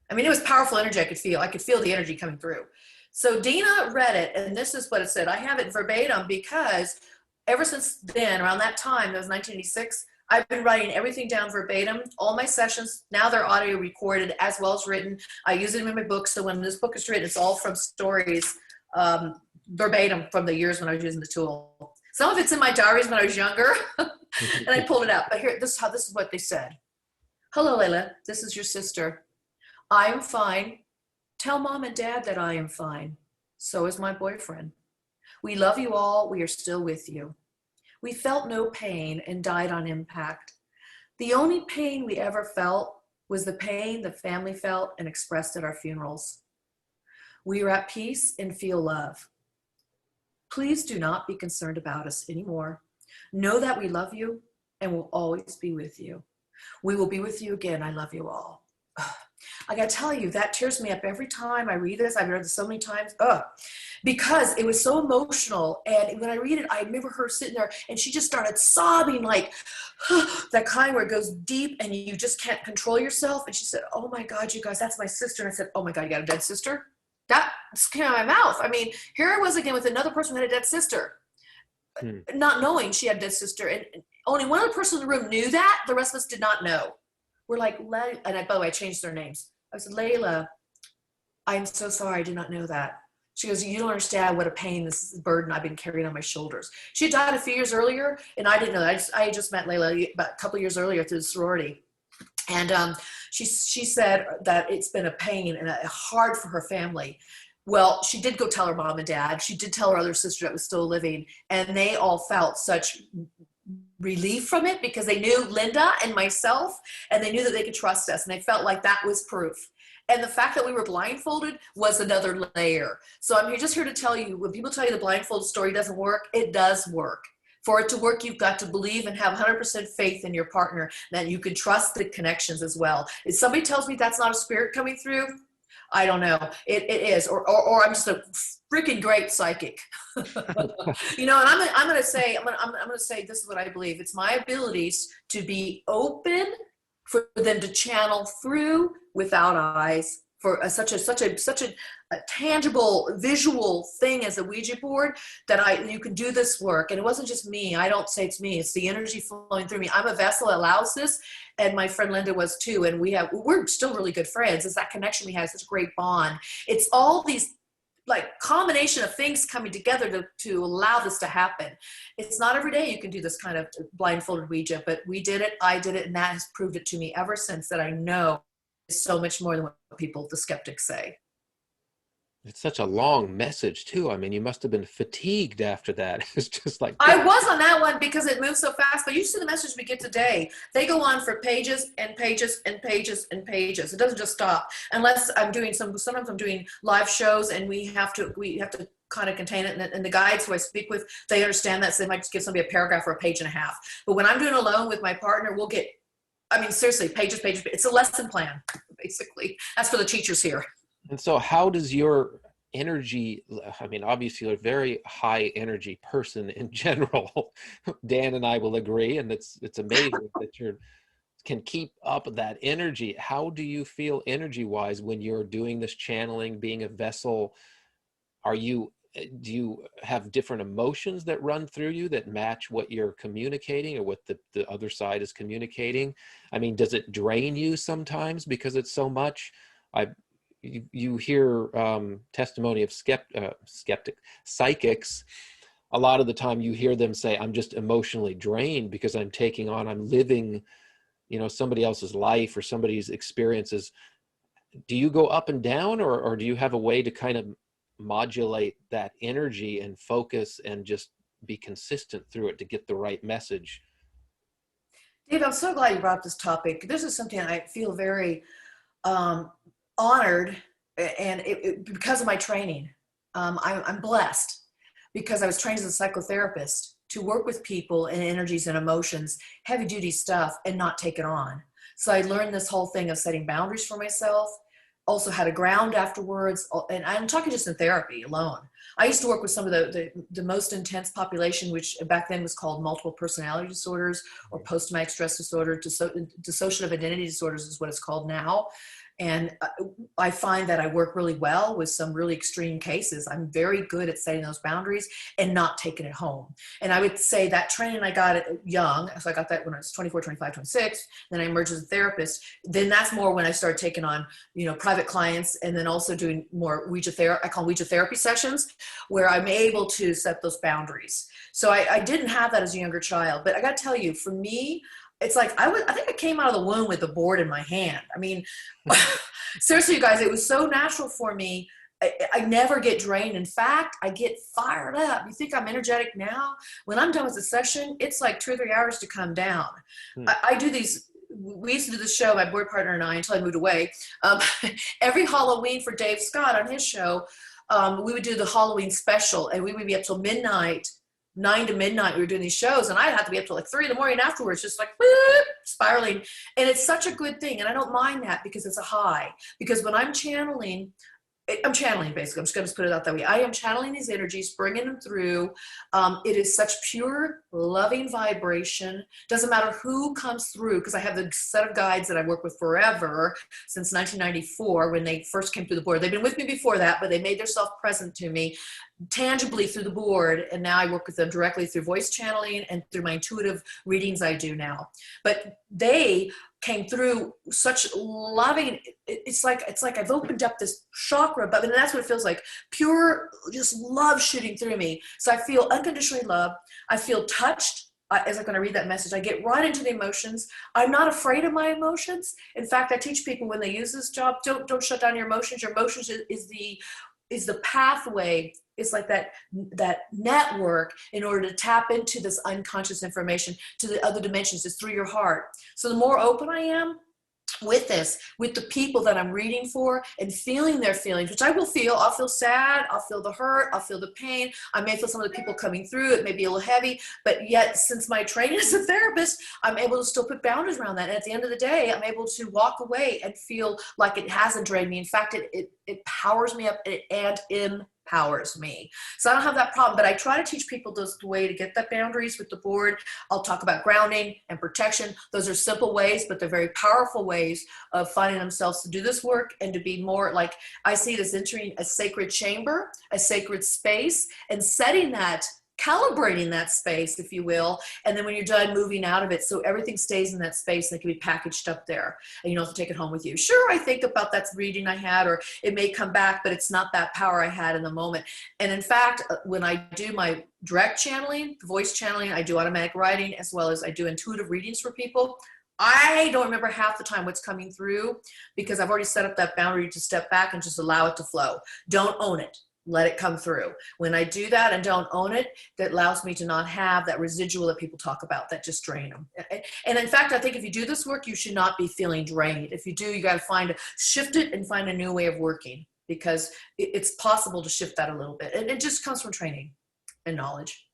I mean, it was powerful energy I could feel. I could feel the energy coming through. So Dina read it, and this is what it said. I have it verbatim because ever since then, around that time, that was 1986, I've been writing everything down verbatim. All my sessions, now they're audio recorded as well as written. I use them in my book. So when this book is written, it's all from stories verbatim from the years when I was using the tool. Some of it's in my diaries when I was younger, and I pulled it out. But here, this is what they said. Hello, Layla. This is your sister. I am fine. Tell mom and dad that I am fine. So is my boyfriend. We love you all. We are still with you. We felt no pain and died on impact. The only pain we ever felt was the pain the family felt and expressed at our funerals. We are at peace and feel love. Please do not be concerned about us anymore. Know that we love you and will always be with you. We will be with you again. I love you all. I gotta tell you, that tears me up every time I read this. I've read this so many times. Because it was so emotional. And when I read it, I remember her sitting there and she just started sobbing, like that kind where it goes deep and you just can't control yourself. And she said, oh my God, you guys, that's my sister. And I said, oh my God, you got a dead sister? That came out of my mouth. I mean, here I was again with another person who had a dead sister, not knowing she had a dead sister. And only one other person in the room knew that. The rest of us did not know. We're like, and by the way, I changed their names. I said, Layla, I'm so sorry. I did not know that. She goes, you don't understand what a pain, this burden I've been carrying on my shoulders. She had died a few years earlier, and I didn't know that. I just met Layla about a couple of years earlier through the sorority. And she said that it's been a pain and hard for her family. Well, she did go tell her mom and dad. She did tell her other sister that was still living, and they all felt such relief from it because they knew Linda and myself, and they knew that they could trust us, and they felt like that was proof. And the fact that we were blindfolded was another layer. So I'm just here to tell you, when people tell you the blindfold story doesn't work, it does work. For it to work, you've got to believe and have 100% faith in your partner, that you can trust the connections as well. If somebody tells me that's not a spirit coming through, I don't know. It is, or I'm just a freaking great psychic. And I'm going to say this is what I believe. It's my abilities to be open for them to channel through without eyes, for such a tangible visual thing as a Ouija board, that you can do this work. And it wasn't just me. I don't say it's me. It's the energy flowing through me. I'm a vessel that allows this, and my friend Linda was too. And we're still really good friends. It's that connection we have, such a great bond. It's all these like combination of things coming together to allow this to happen. It's not every day you can do this kind of blindfolded Ouija, but we did it, I did it, and that has proved it to me ever since, that I know it's so much more than what the skeptics say. It's such a long message too. I mean, you must have been fatigued after that. It's just like, I was on that one because it moves so fast, but you see the message we get today. They go on for pages and pages and pages and pages. It doesn't just stop unless I'm doing sometimes I'm doing live shows and we have to kind of contain it. And the guides who I speak with, they understand that. So they might just give somebody a paragraph or a page and a half. But when I'm doing alone with my partner, we'll get, seriously, pages. It's a lesson plan, basically. That's for the teachers here. And so how does your energy, I mean, obviously you're a very high energy person in general. Dan and I will agree, and it's amazing that you can keep up that energy. How do you feel energy wise when you're doing this channeling, being a vessel? Do you have different emotions that run through you that match what you're communicating or what the other side is communicating? I mean, does it drain you sometimes because it's so much? You hear testimony of psychics. A lot of the time you hear them say, I'm just emotionally drained because I'm living, somebody else's life or somebody's experiences. Do you go up and down, or do you have a way to kind of modulate that energy and focus and just be consistent through it to get the right message? Dave, I'm so glad you brought up this topic. This is something I feel very honored, and because of my training. I'm blessed because I was trained as a psychotherapist to work with people and energies and emotions, heavy duty stuff, and not take it on. So I learned this whole thing of setting boundaries for myself, also how to ground afterwards. And I'm talking just in therapy alone. I used to work with some of the most intense population, which back then was called multiple personality disorders or post-traumatic stress disorder. Dissociative identity disorders is what it's called now. And I find that I work really well with some really extreme cases. I'm very good at setting those boundaries and not taking it home. And I would say that training I got at young, so I got that when I was 24, 25, 26, then I emerged as a therapist. Then that's more when I started taking on, private clients, and then also doing more Ouija therapy. I call Ouija therapy sessions, where I'm able to set those boundaries. So I didn't have that as a younger child, but I got to tell you, for me, it's like I think I came out of the womb with the board in my hand. I mean, seriously, you guys, it was so natural for me. I never get drained. In fact, I get fired up. You think I'm energetic now? When I'm done with the session, it's like 2 or 3 hours to come down. I do these. We used to do this show, my board partner and I, until I moved away. Every Halloween for Dave Scott on his show, we would do the Halloween special, and we would be up till midnight. 9 to midnight, we were doing these shows, and I'd have to be up till like 3 in the morning afterwards, just like whoop, spiraling. And it's such a good thing. And I don't mind that because it's a high. Because when I'm channeling basically, I'm just going to put it out that way. I am channeling these energies, bringing them through. It is such pure, loving vibration. Doesn't matter who comes through, because I have the set of guides that I work with forever, since 1994, when they first came through the board. They've been with me before that, but they made themselves present to me tangibly through the board. And now I work with them directly through voice channeling and through my intuitive readings I do now. But they came through such loving, it's like I've opened up this chakra, but that's what it feels like. Pure, just love shooting through me. So I feel unconditionally loved. I feel touched. As I'm going to read that message, I get right into the emotions. I'm not afraid of my emotions. In fact, I teach people when they use this job, don't shut down your emotions. Your emotions is the pathway. It's like that network in order to tap into this unconscious information to the other dimensions. It's through your heart. So the more open I am with this, with the people that I'm reading for and feeling their feelings, which I will feel. I'll feel sad. I'll feel the hurt. I'll feel the pain. I may feel some of the people coming through. It may be a little heavy, but yet since my training as a therapist, I'm able to still put boundaries around that. And at the end of the day, I'm able to walk away and feel like it hasn't drained me. In fact, it powers me up and empowers me. So I don't have that problem, but I try to teach people the way to get that boundaries with the board. I'll talk about grounding and protection. Those are simple ways, but they're very powerful ways of finding themselves to do this work and to be more like, I see it as entering a sacred chamber, a sacred space, and setting that, calibrating that space, if you will. And then when you're done, moving out of it, so everything stays in that space and it can be packaged up there and you don't have to take it home with you. Sure, I think about that reading I had, or it may come back, but it's not that power I had in the moment. And in fact, when I do my direct channeling, voice channeling, I do automatic writing, as well as I do intuitive readings for people. I don't remember half the time what's coming through because I've already set up that boundary to step back and just allow it to flow. Don't own it. Let it come through. When I do that and don't own it, that allows me to not have that residual that people talk about that just drain them. And in fact, I think if you do this work, you should not be feeling drained. If you do, you got to shift it and find a new way of working, because it's possible to shift that a little bit. And it just comes from training and knowledge.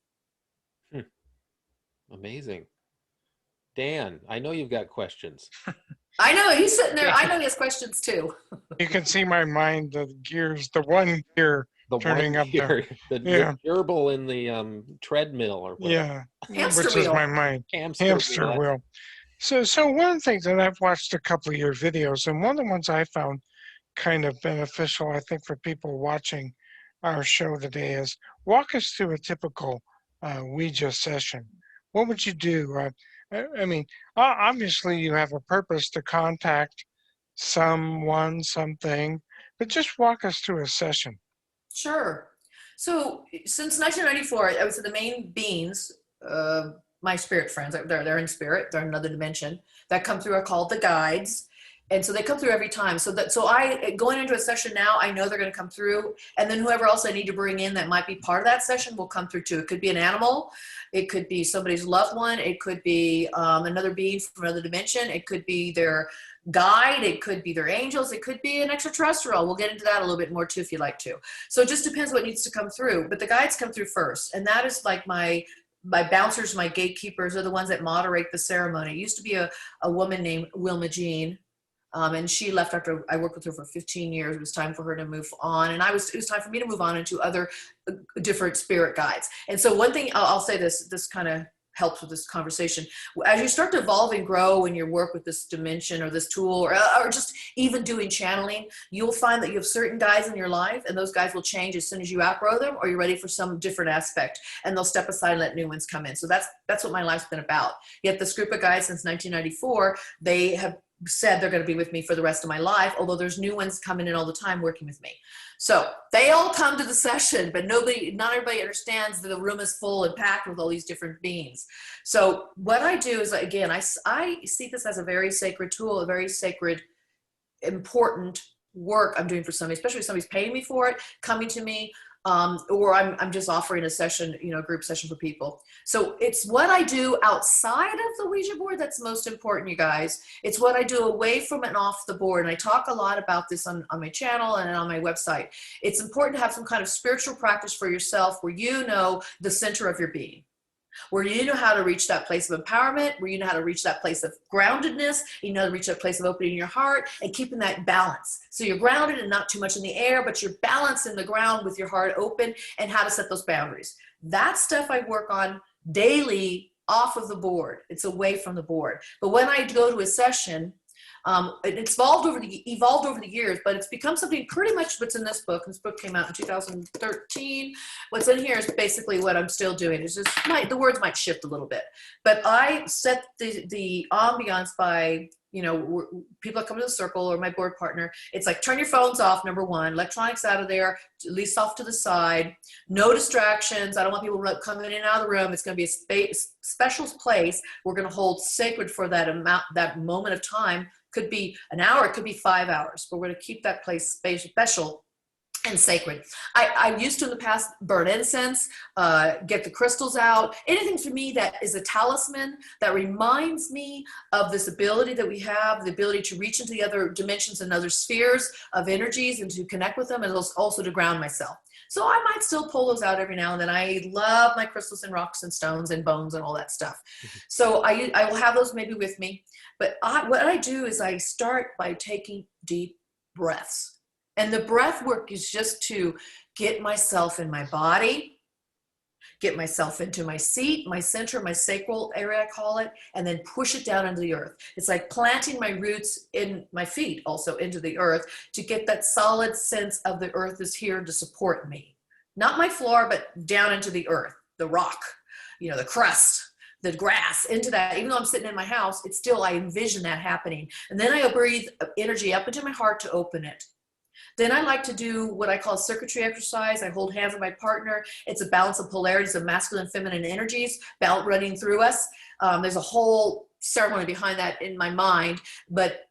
Amazing. Dan, I know you've got questions. I know he's sitting there. I know he has questions too. You can see my mind, the gears, the one gear The turning one up there. here, the Yeah. gerbil in the treadmill or whatever. Yeah, Hamster which is wheel. my mind. Hamster Hamster wheel. wheel. So one of the things, and I've watched a couple of your videos, and one of the ones I found kind of beneficial, I think, for people watching our show today is walk us through a typical Ouija session. What would you do? I mean, obviously you have a purpose to contact someone, something, but just walk us through a session. Sure. So since 1994, I would say the main beings, my spirit friends, they're in spirit, they're in another dimension, that come through are called the guides. And so they come through every time. So I going into a session now, I know they're going to come through, and then whoever else I need to bring in that might be part of that session will come through too. It could be an animal, it could be somebody's loved one, it could be another being from another dimension, it could be their guide, it could be their angels, it could be an extraterrestrial. We'll get into that a little bit more too if you like to. So it just depends what needs to come through. But the guides come through first, and that is like my bouncers, my gatekeepers are the ones that moderate the ceremony. It used to be a woman named Wilma Jean. And she left after I worked with her for 15 years. It was time for her to move on. And it was time for me to move on into other different spirit guides. And so one thing I'll say this kind of helps with this conversation. As you start to evolve and grow in your work with this dimension or this tool, or just even doing channeling, you'll find that you have certain guides in your life, and those guides will change as soon as you outgrow them or you're ready for some different aspect, and they'll step aside and let new ones come in. So that's what my life's been about. Yet this group of guides since 1994, they have said they're going to be with me for the rest of my life, although there's new ones coming in all the time working with me. So they all come to the session, but not everybody understands that the room is full and packed with all these different beings. So what I do is, again, I see this as a very sacred tool, a very sacred, important work I'm doing for somebody, especially if somebody's paying me for it, coming to me, or I'm just offering a session, a group session for people. So it's what I do outside of the Ouija board that's most important, you guys. It's what I do away from and off the board. And I talk a lot about this on my channel and on my website. It's important to have some kind of spiritual practice for yourself where you know the center of your being, where you know how to reach that place of empowerment, where you know how to reach that place of groundedness, you know how to reach that place of opening your heart and keeping that balance. So you're grounded and not too much in the air, but you're balanced in the ground with your heart open, and how to set those boundaries. That stuff I work on daily off of the board. It's away from the board. But when I go to a session, it's evolved over the years, but it's become something pretty much what's in this book. This book came out in 2013. What's in here is basically what I'm still doing. It's just the words might shift a little bit, but I set the ambiance by, people that come to the circle or my board partner. It's like, turn your phones off, number one, electronics out of there, at least off to the side, no distractions. I don't want people coming in and out of the room. It's going to be a special place we're going to hold sacred for that moment of time. Could be an hour, it could be 5 hours, but we're going to keep that place special and sacred. I used to in the past burn incense, get the crystals out, anything for me that is a talisman that reminds me of this ability that we have, the ability to reach into the other dimensions and other spheres of energies and to connect with them, and also to ground myself. So I might still pull those out every now and then. I love my crystals and rocks and stones and bones and all that stuff. So I will have those maybe with me. But what I do is I start by taking deep breaths. And the breath work is just to get myself in my body, get myself into my seat, my center, my sacral area, I call it, and then push it down into the earth. It's like planting my roots in my feet also into the earth to get that solid sense of the earth is here to support me. Not my floor, but down into the earth, the rock, the crust, the grass, into that. Even though I'm sitting in my house, it's still, I envision that happening. And then I breathe energy up into my heart to open it. Then I like to do what I call circuitry exercise. I hold hands with my partner. It's a balance of polarities of masculine and feminine energies running through us. There's a whole ceremony behind that in my mind. But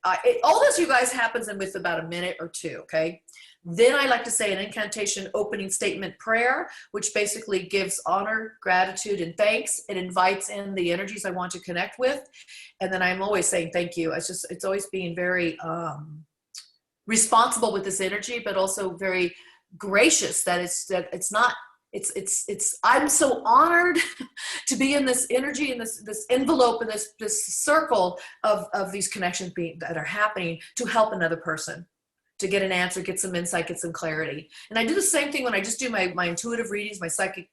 all this, you guys, happens in with about a minute or two, okay? Then I like to say an incantation opening statement prayer, which basically gives honor, gratitude, and thanks. It invites in the energies I want to connect with. And then I'm always saying thank you. It's always being very responsible with this energy, but also very gracious I'm so honored to be in this energy, in this envelope, in this circle of these connections that are happening to help another person. to get an answer, get some insight, get some clarity. And I do the same thing when I just do my intuitive readings, my psychic,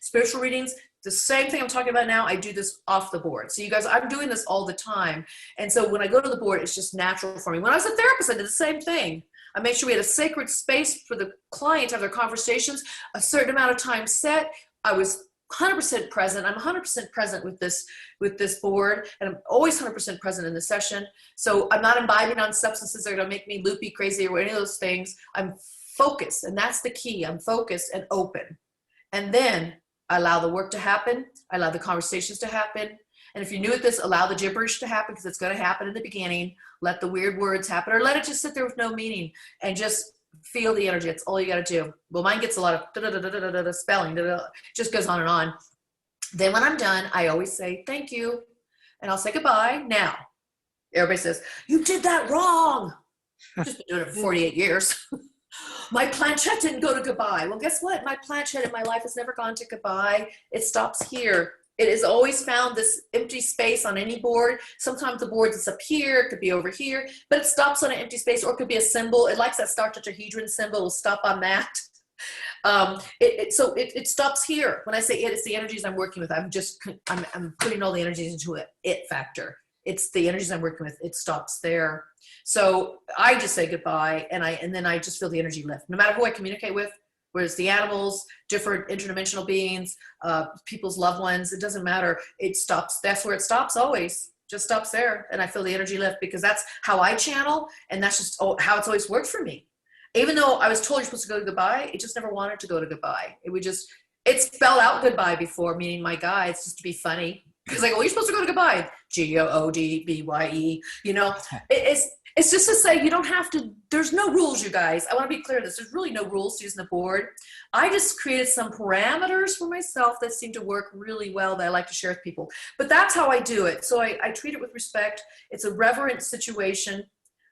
spiritual readings. The same thing I'm talking about now, I do this off the board. So you guys, I'm doing this all the time. And so when I go to the board, it's just natural for me. When I was a therapist, I did the same thing. I made sure we had a sacred space for the client to have their conversations, a certain amount of time set. I was 100% present. I'm 100% present with this board, and I'm always 100% present in the session. So I'm not imbibing on substances that are going to make me loopy, crazy, or any of those things. I'm focused, and that's the key. I'm focused and open. And then I allow the work to happen. I allow the conversations to happen. And if you're new at this, allow the gibberish to happen, because it's going to happen in the beginning. Let the weird words happen, or let it just sit there with no meaning and just feel the energy. That's all you got to do. Well, mine gets a lot of spelling, just goes on and on. Then when I'm done, I always say thank you, and I'll say goodbye. Now, everybody says, you did that wrong. I've just been doing it for 48 years. My planchette didn't go to goodbye. Well, guess what? My planchette in my life has never gone to goodbye. It stops here. It has always found this empty space on any board. Sometimes the board is up here, it could be over here, but it stops on an empty space, or it could be a symbol. It likes that star tetrahedron symbol. It'll stop on that. So it stops here. When I say it's the energies I'm working with. I'm putting all the energies into it factor. It's the energies I'm working with. It stops there. So I just say goodbye, and then I just feel the energy lift. No matter who I communicate with, whether it's the animals, different interdimensional beings, people's loved ones, it doesn't matter. It stops. That's where it stops always. Just stops there. And I feel the energy lift, because that's how I channel. And that's just how it's always worked for me. Even though I was told you're supposed to go to goodbye, it just never wanted to go to goodbye. It spelled out goodbye before, meaning my guides, just to be funny. Because like, oh, you're supposed to go to goodbye. Goodbye. It's just to say you don't have to, there's no rules, you guys. I want to be clear on this. There's really no rules to using the board. I just created some parameters for myself that seem to work really well that I like to share with people. But that's how I do it. So I treat it with respect. It's a reverent situation.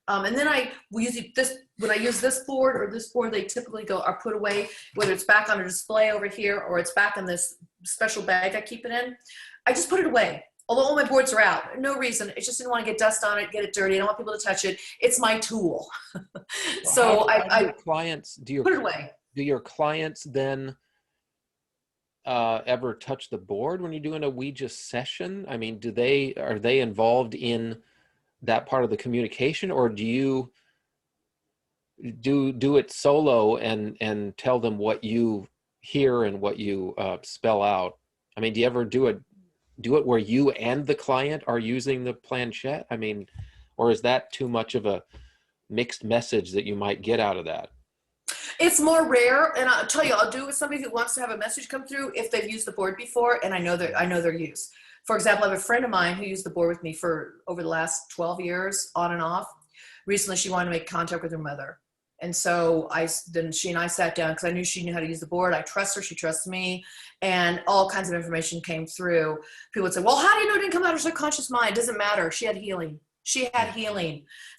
And then when I use this board or this board, they typically are put away, whether it's back on a display over here or it's back in this special bag I keep it in. I just put it away. Although all my boards are out, no reason. I just didn't want to get dust on it, get it dirty. I don't want people to touch it. It's my tool. So I clients put it away. Do your clients then ever touch the board when you're doing a Ouija session? I mean, are they involved in that part of the communication, or do you do it solo and tell them what you hear and what you spell out? I mean, do you ever do it where you and the client are using the planchette? I mean, or is that too much of a mixed message that you might get out of that? It's more rare, and I'll tell you, I'll do it with somebody who wants to have a message come through if they've used the board before, and I know their use. For example, I have a friend of mine who used the board with me for over the last 12 years, on and off. Recently, she wanted to make contact with her mother. And so then she and I sat down, because I knew she knew how to use the board. I trust her, she trusts me, and all kinds of information came through. People would say, well, how do you know it didn't come out of her subconscious mind? It doesn't matter. She had healing.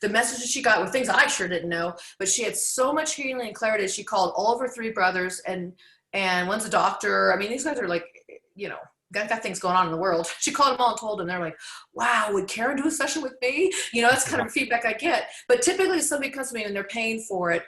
The messages she got were things I sure didn't know, but she had so much healing and clarity. She called all of her 3 brothers, and one's a doctor. I mean, these guys are like, got things going on in the world. She called them all and told them. They're like, wow, would Karen do a session with me? That's kind of feedback I get. But typically somebody comes to me and they're paying for it.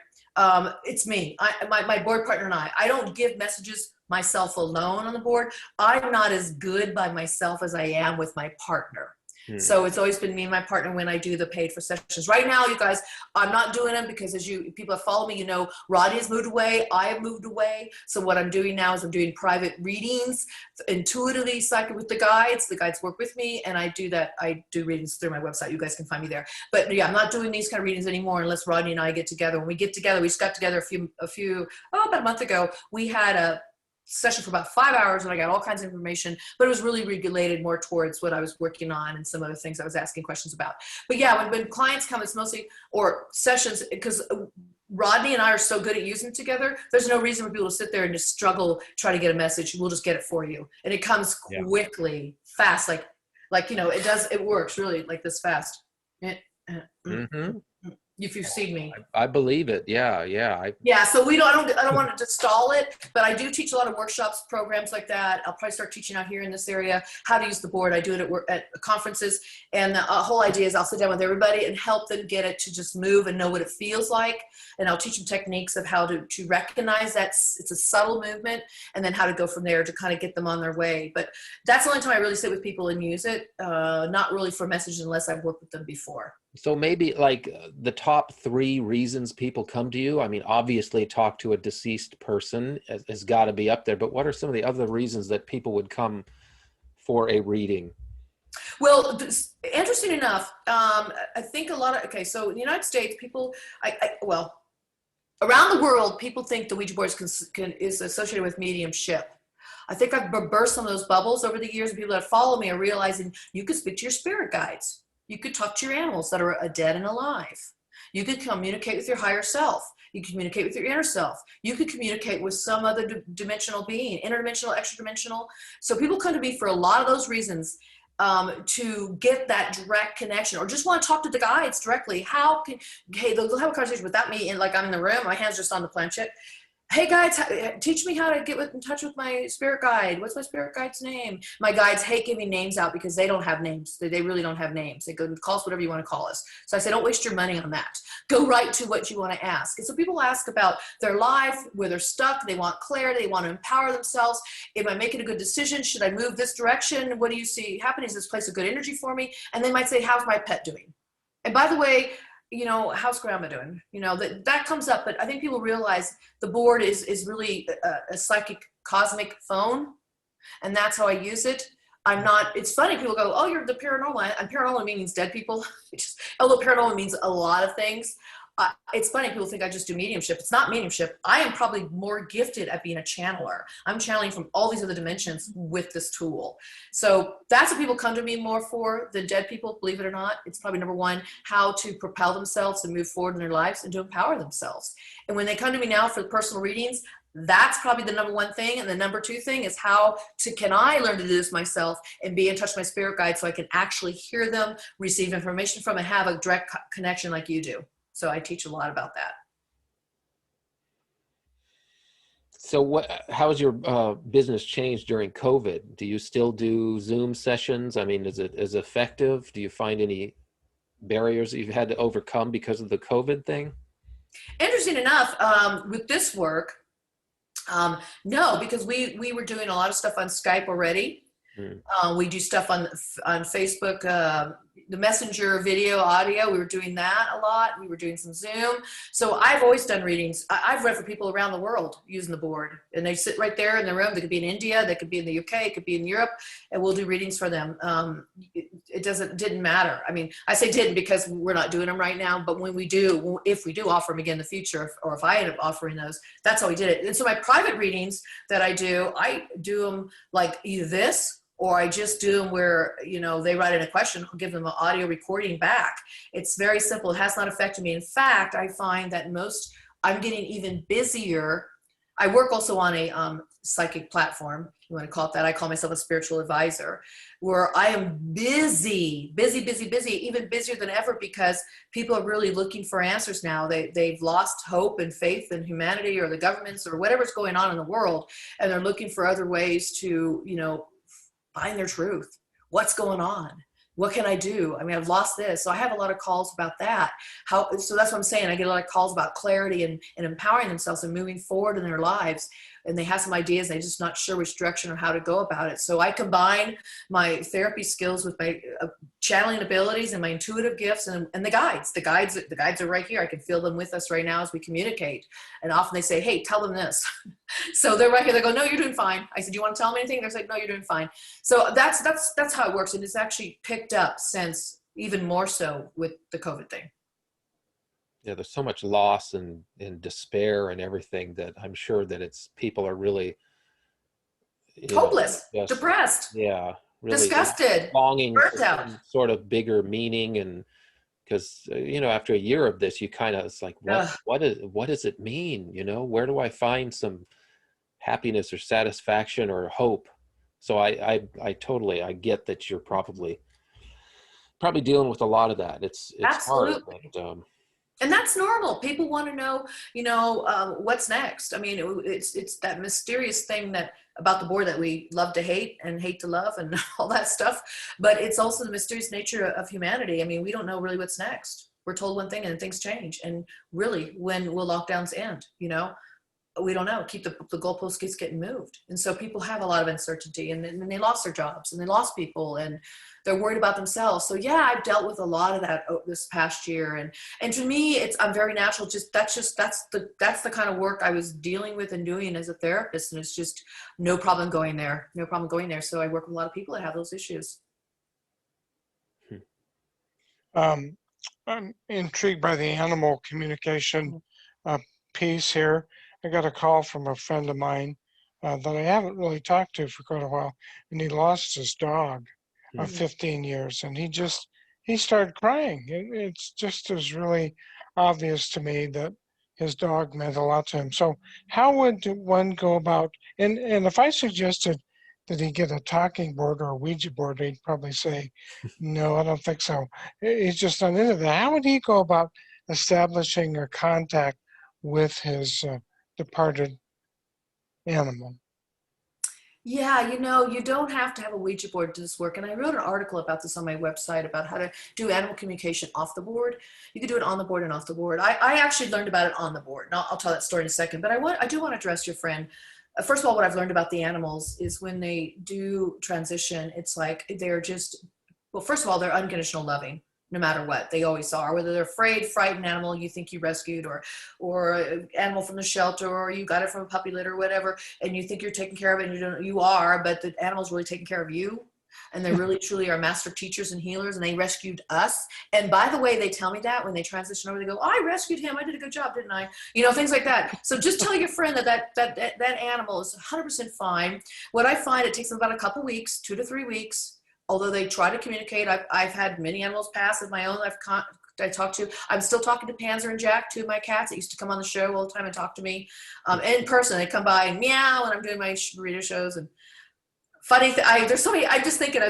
It's me, my board partner and I don't give messages myself alone on the board. I'm not as good by myself as I am with my partner. So it's always been me and my partner when I do the paid for sessions. Right now, you guys, I'm not doing them because people have followed me, Rodney has moved away. I have moved away. So what I'm doing now is I'm doing private readings, intuitively psychic with the guides. The guides work with me, and I do that. I do readings through my website. You guys can find me there. But yeah, I'm not doing these kind of readings anymore unless Rodney and I get together. When we get together, we just got together about a month ago. We had a session for about 5 hours, and I got all kinds of information, but it was really regulated more towards what I was working on and some other things I was asking questions about. But yeah, when clients come, it's mostly, or sessions, because Rodney and I are so good at using together, there's no reason for people to sit there and just struggle, try to get a message. We'll just get it for you. And it comes quickly, fast, like it works really like this fast. if you've seen me. I believe it. Yeah. Yeah, so I don't want to stall it, but I do teach a lot of workshops, programs like that. I'll probably start teaching out here in this area how to use the board. I do it at conferences, and the whole idea is I'll sit down with everybody and help them get it to just move and know what it feels like, and I'll teach them techniques of how to recognize that it's a subtle movement, and then how to go from there to kind of get them on their way. But that's the only time I really sit with people and use it, not really for messages unless I've worked with them before. So maybe like the top 3 reasons people come to you. I mean, obviously talk to a deceased person has got to be up there, but what are some of the other reasons that people would come for a reading? Well, interesting enough, I think so in the United States, people, around the world, people think the Ouija board is associated with mediumship. I think I've burst some of those bubbles over the years, and people that follow me are realizing you could speak to your spirit guides. You could talk to your animals that are dead and alive. You could communicate with your higher self. You can communicate with your inner self. You could communicate with some other dimensional being, interdimensional, extra-dimensional. So people come to me for a lot of those reasons, to get that direct connection, or just want to talk to the guides directly. They'll have a conversation without me, and like I'm in the room, my hand's just on the planchette. Hey guides, teach me how to get in touch with my spirit guide. What's my spirit guide's name? My guides hate giving names out because they don't have names. They really don't have names. They go, call us whatever you want to call us. So I say, don't waste your money on that. Go right to what you want to ask. And so people ask about their life, where they're stuck. They want clarity. They want to empower themselves. Am I making a good decision? Should I move this direction? What do you see happening? Is this place a good energy for me? And they might say, how's my pet doing? And by the way, how's grandma doing? That comes up, but I think people realize the board is really a psychic cosmic phone, and that's how I use it. It's funny, people go, oh, you're the paranormal, and paranormal means dead people, although paranormal means a lot of things. It's funny, people think I just do mediumship. It's not mediumship. I am probably more gifted at being a channeler. I'm channeling from all these other dimensions with this tool. So that's what people come to me more for than dead people, believe it or not. It's probably number one, how to propel themselves and move forward in their lives and to empower themselves. And when they come to me now for the personal readings, that's probably the number one thing. And the number 2 thing is can I learn to do this myself and be in touch with my spirit guide so I can actually hear them, receive information from, and have a direct connection like you do. So I teach a lot about that. So how has your business changed during COVID? Do you still do Zoom sessions? I mean, is it as effective? Do you find any barriers that you've had to overcome because of the COVID thing? Interesting enough, with this work, no, because we were doing a lot of stuff on Skype already. We do stuff on Facebook, the messenger video, audio. We were doing that a lot. We were doing some Zoom. So I've always done readings. I've read for people around the world using the board, and they sit right there in the room. They could be in India, they could be in the UK, it could be in Europe, and we'll do readings for them. It didn't matter. I mean, I say didn't because we're not doing them right now, but when we do, if we do offer them again in the future, or if I end up offering those, that's how we did it. And so my private readings that I do them like either this, or I just do them where, they write in a question, I'll give them an audio recording back. It's very simple. It has not affected me. In fact, I find that I'm getting even busier. I work also on a psychic platform, you want to call it that. I call myself a spiritual advisor, where I am busy, even busier than ever, because people are really looking for answers now. They've lost hope and faith in humanity or the governments or whatever's going on in the world, and they're looking for other ways to, find their truth. What's going on? What can I do? I mean, I've lost this. So I have a lot of calls about that. So that's what I'm saying. I get a lot of calls about clarity and empowering themselves and moving forward in their lives. And they have some ideas. They're just not sure which direction or how to go about it. So I combine my therapy skills with my channeling abilities and my intuitive gifts and the guides. The guides are right here. I can feel them with us right now as we communicate. And often they say, hey, tell them this. So they're right here. They go, no, you're doing fine. I said, do you want to tell them anything? They're like, no, you're doing fine. So that's how it works. And it's actually picked up since, even more so with the COVID thing. Yeah, there's so much loss and despair and everything that I'm sure that people are really hopeless, depressed, really disgusted, longing burnt for out, some sort of bigger meaning. And because after a year of this, it's like, what does it mean? Where do I find some happiness or satisfaction or hope? So I totally get that you're probably dealing with a lot of that. It's absolutely hard, but, And that's normal. People want to know, what's next. I mean, it's that mysterious thing that about the board that we love to hate and hate to love and all that stuff. But it's also the mysterious nature of humanity. I mean, we don't know really what's next. We're told one thing and things change. And really, when will lockdowns end? We don't know. The goalpost keeps getting moved. And so people have a lot of uncertainty, and then they lost their jobs and they lost people and they're worried about themselves. So yeah, I've dealt with a lot of that this past year. And to me, I'm very natural. That's the kind of work I was dealing with and doing as a therapist. And it's just no problem going there. So I work with a lot of people that have those issues. I'm intrigued by the animal communication piece here. I got a call from a friend of mine that I haven't really talked to for quite a while, and he lost his dog of 15 years, and he started crying. It's just as really obvious to me that his dog meant a lot to him. So how would one go about, and if I suggested that he get a talking board or a Ouija board, he'd probably say, no, I don't think so. He's just not into that. How would he go about establishing a contact with his departed animal? Yeah, you don't have to have a Ouija board to this work. And I wrote an article about this on my website about how to do animal communication off the board. You can do it on the board and off the board. I actually learned about it on the board. And I'll tell that story in a second. But I do want to address your friend. First of all, what I've learned about the animals is when they do transition, it's like they're just, well, first of all, they're unconditional loving. No matter what, they always are. Whether they're afraid, frightened animal you think you rescued, or animal from the shelter, or you got it from a puppy litter, or whatever, and you think you're taking care of it, and you are, but the animal's really taking care of you, and they really truly are master teachers and healers, and they rescued us. And by the way, they tell me that when they transition over, they go, "I rescued him. I did a good job, didn't I?" Things like that. So just tell your friend that animal is 100% fine. What I find, it takes them about a couple weeks, 2 to 3 weeks. Although they try to communicate. I've had many animals pass of my own I talked to. I'm still talking to Panzer and Jack, 2 of my cats that used to come on the show all the time and talk to me in person. They come by and meow when I'm doing my radio shows. And funny, there's so many. I'm just thinking,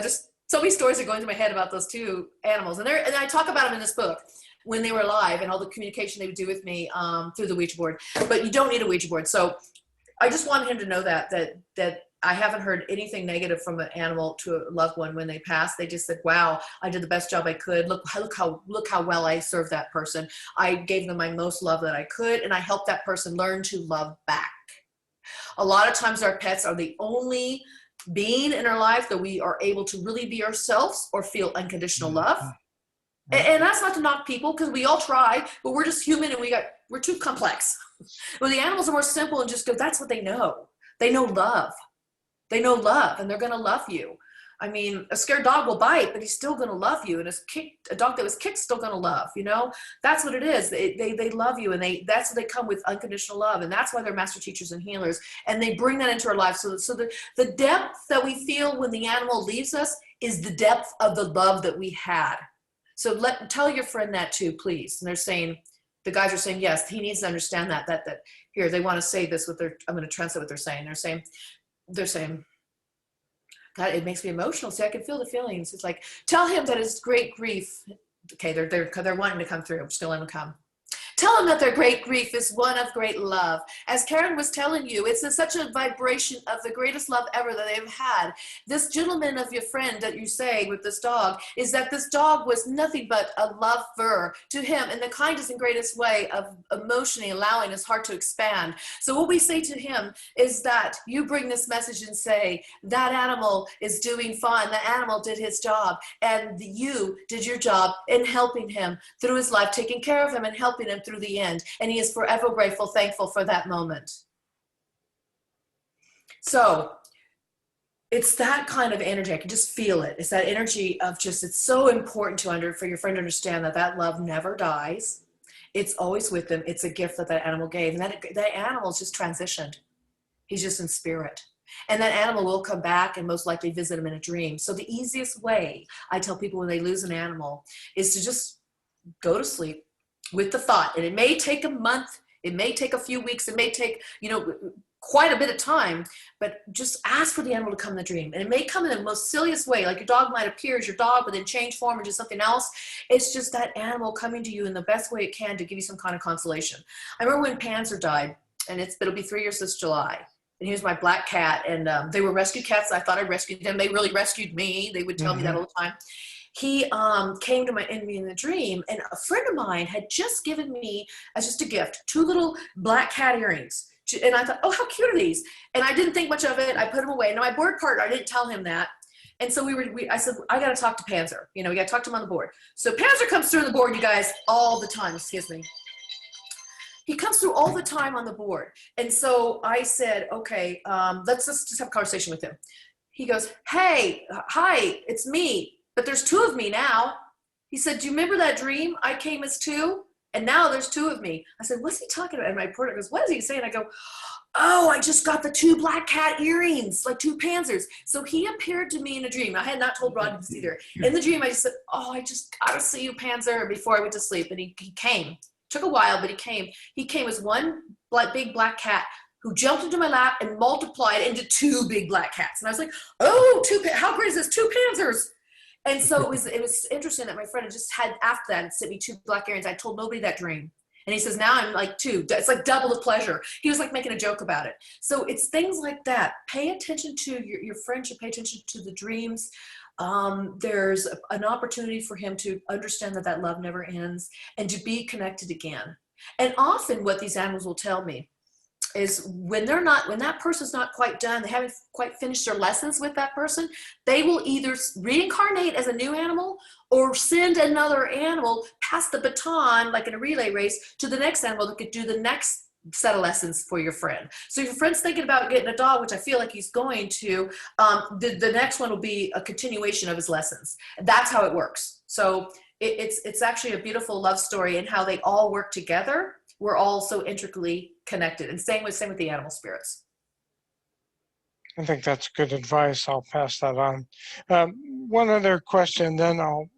so many stories are going through my head about those 2 animals, and I talk about them in this book when they were alive and all the communication they would do with me through the Ouija board. But you don't need a Ouija board. So I just wanted him to know that I haven't heard anything negative from an animal to a loved one when they pass. They just said, "Wow, I did the best job I could. Look how well I served that person. I gave them my most love that I could, and I helped that person learn to love back." A lot of times our pets are the only being in our life that we are able to really be ourselves or feel unconditional love. And that's not to knock people, because we all try, but we're just human and we're too complex. Well, the animals are more simple and just go, that's what they know. They know love. They know love, and they're going to love you. I mean, a scared dog will bite, but he's still going to love you. And a dog that was kicked is still going to love, That's what it is. They love you, and that's what they come with, unconditional love. And that's why they're master teachers and healers. And they bring that into our lives. So the depth that we feel when the animal leaves us is the depth of the love that we had. So tell your friend that too, please. And the guys are saying, yes, he needs to understand that here, they want to say this I'm going to translate what they're saying. They're saying, God, it makes me emotional. See, I can feel the feelings. It's like, tell him that his great grief. Okay, they're wanting to come through. I'm just going to let them come. Tell them that their great grief is one of great love. As Karen was telling you, it's such a vibration of the greatest love ever that they've had. This gentleman of your friend that you say with this dog is that this dog was nothing but a lover to him in the kindest and greatest way of emotionally allowing his heart to expand. So what we say to him is that you bring this message and say, that animal is doing fine. The animal did his job, and you did your job in helping him through his life, taking care of him and helping him through the end, and he is forever grateful, thankful for that moment. So it's that kind of energy. I can just feel it. It's that energy of just, it's so important for your friend to understand that love never dies. It's always with them. It's a gift that animal gave, and that animal's just transitioned. He's just in spirit. And that animal will come back and most likely visit him in a dream. So the easiest way I tell people when they lose an animal is to just go to sleep with the thought. And it may take a month, it may take a few weeks, it may take, quite a bit of time, but just ask for the animal to come in the dream. And it may come in the most silliest way, like your dog might appear as your dog, but then change form into something else. It's just that animal coming to you in the best way it can to give you some kind of consolation. I remember when Panzer died, and it'll be 3 years this July. And he was my black cat, and they were rescue cats. I thought I rescued them. They really rescued me. They would tell me that all the time. He came to me in the dream, and a friend of mine had just given me, as just a gift, 2 little black cat earrings. And I thought, oh, how cute are these? And I didn't think much of it. I put them away. Now, my board partner, I didn't tell him that. And so I said, I got to talk to Panzer. We got to talk to him on the board. So Panzer comes through the board, you guys, all the time. Excuse me. He comes through all the time on the board. And so I said, okay, let's just have a conversation with him. He goes, hey, hi, it's me. But there's 2 of me now. He said, do you remember that dream? I came as 2. And now there's 2 of me. I said, what's he talking about? And my partner goes, what is he saying? I go, oh, I just got the 2 black cat earrings, like 2 panzers. So he appeared to me in a dream. I had not told Rodney this either. In the dream, I just said, oh, I just got to see you, Panzer, before I went to sleep. And he came. Took a while, but he came. He came as one big black cat who jumped into my lap and multiplied into 2 big black cats. And I was like, oh, how great is this? 2 panzers. And so it was interesting that my friend had just had, after that, sent me 2 black earrings. I told nobody that dream. And he says, now I'm like 2. It's like double the pleasure. He was like making a joke about it. So it's things like that. Pay attention to your friend should pay attention to the dreams. There's an opportunity for him to understand that love never ends and to be connected again. And often what these animals will tell me is when that person's not quite done, they haven't quite finished their lessons with that person, they will either reincarnate as a new animal or send another animal past the baton, like in a relay race, to the next animal that could do the next set of lessons for your friend. So if your friend's thinking about getting a dog, which I feel like he's going to, the next one will be a continuation of his lessons. That's how it works. So it's actually a beautiful love story and how they all work together. We're all so intricately connected, and same with the animal spirits. I think that's good advice. I'll pass that on. One other question, then I'll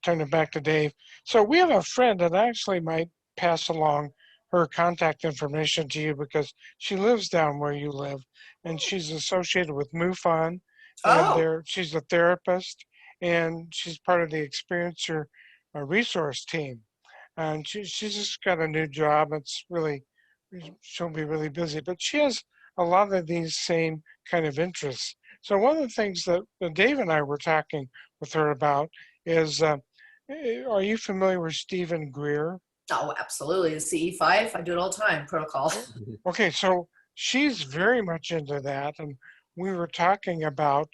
turn it back to Dave. So we have a friend that actually might pass along her contact information to you because she lives down where you live, and she's associated with MUFON. And she's a therapist, and she's part of the Experiencer resource team. And she's just got a new job. She'll be really busy, but she has a lot of these same kind of interests. So one of the things that Dave and I were talking with her about is, are you familiar with Stephen Greer? Oh, absolutely. The CE5, I do it all the time, protocol. Okay, so she's very much into that, and we were talking about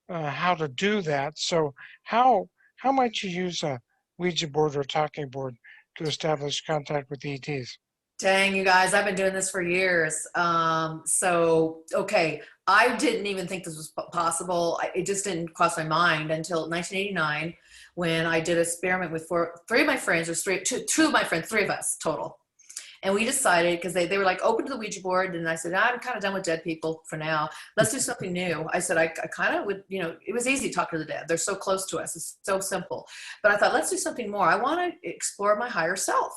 how to do that. So how might you use a Ouija board or talking board to establish contact with ETs? Dang, you guys, I've been doing this for years. Okay, I didn't even think this was possible. It just didn't cross my mind until 1989 when I did an experiment with 3 of my friends, or 2 of my friends, 3 of us total. And we decided, because they were like open to the Ouija board, and I said, I'm kind of done with dead people for now. Let's do something new. I said, I kind of would, it was easy to talk to the dead. They're so close to us. It's so simple. But I thought, let's do something more. I want to explore my higher self.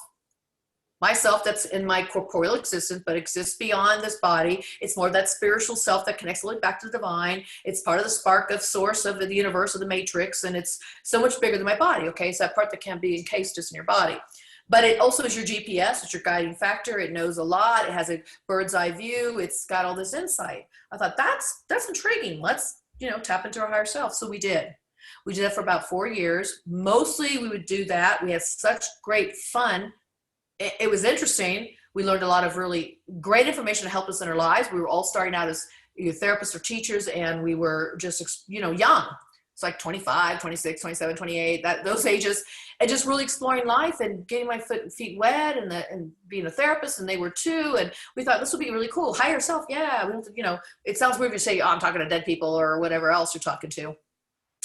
Myself that's in my corporeal existence, but exists beyond this body. It's more that spiritual self that connects all the way back to the divine. It's part of the spark of source of the universe, of the matrix, and it's so much bigger than my body, okay? It's that part that can't be encased just in your body. But it also is your GPS, it's your guiding factor. It knows a lot. It has a bird's eye view. It's got all this insight. I thought, that's intriguing. Let's, tap into our higher self. So we did. We did that for about 4 years. Mostly we would do that. We had such great fun. It was interesting. We learned a lot of really great information to help us in our lives. We were all starting out as either therapists or teachers, and we were just, young. It's like 25, 26, 27, 28, those ages, and just really exploring life and getting my feet wet and being a therapist, and they were too. And we thought this would be really cool. Higher self, yeah. We don't, it sounds weird to say, oh, I'm talking to dead people or whatever else you're talking to.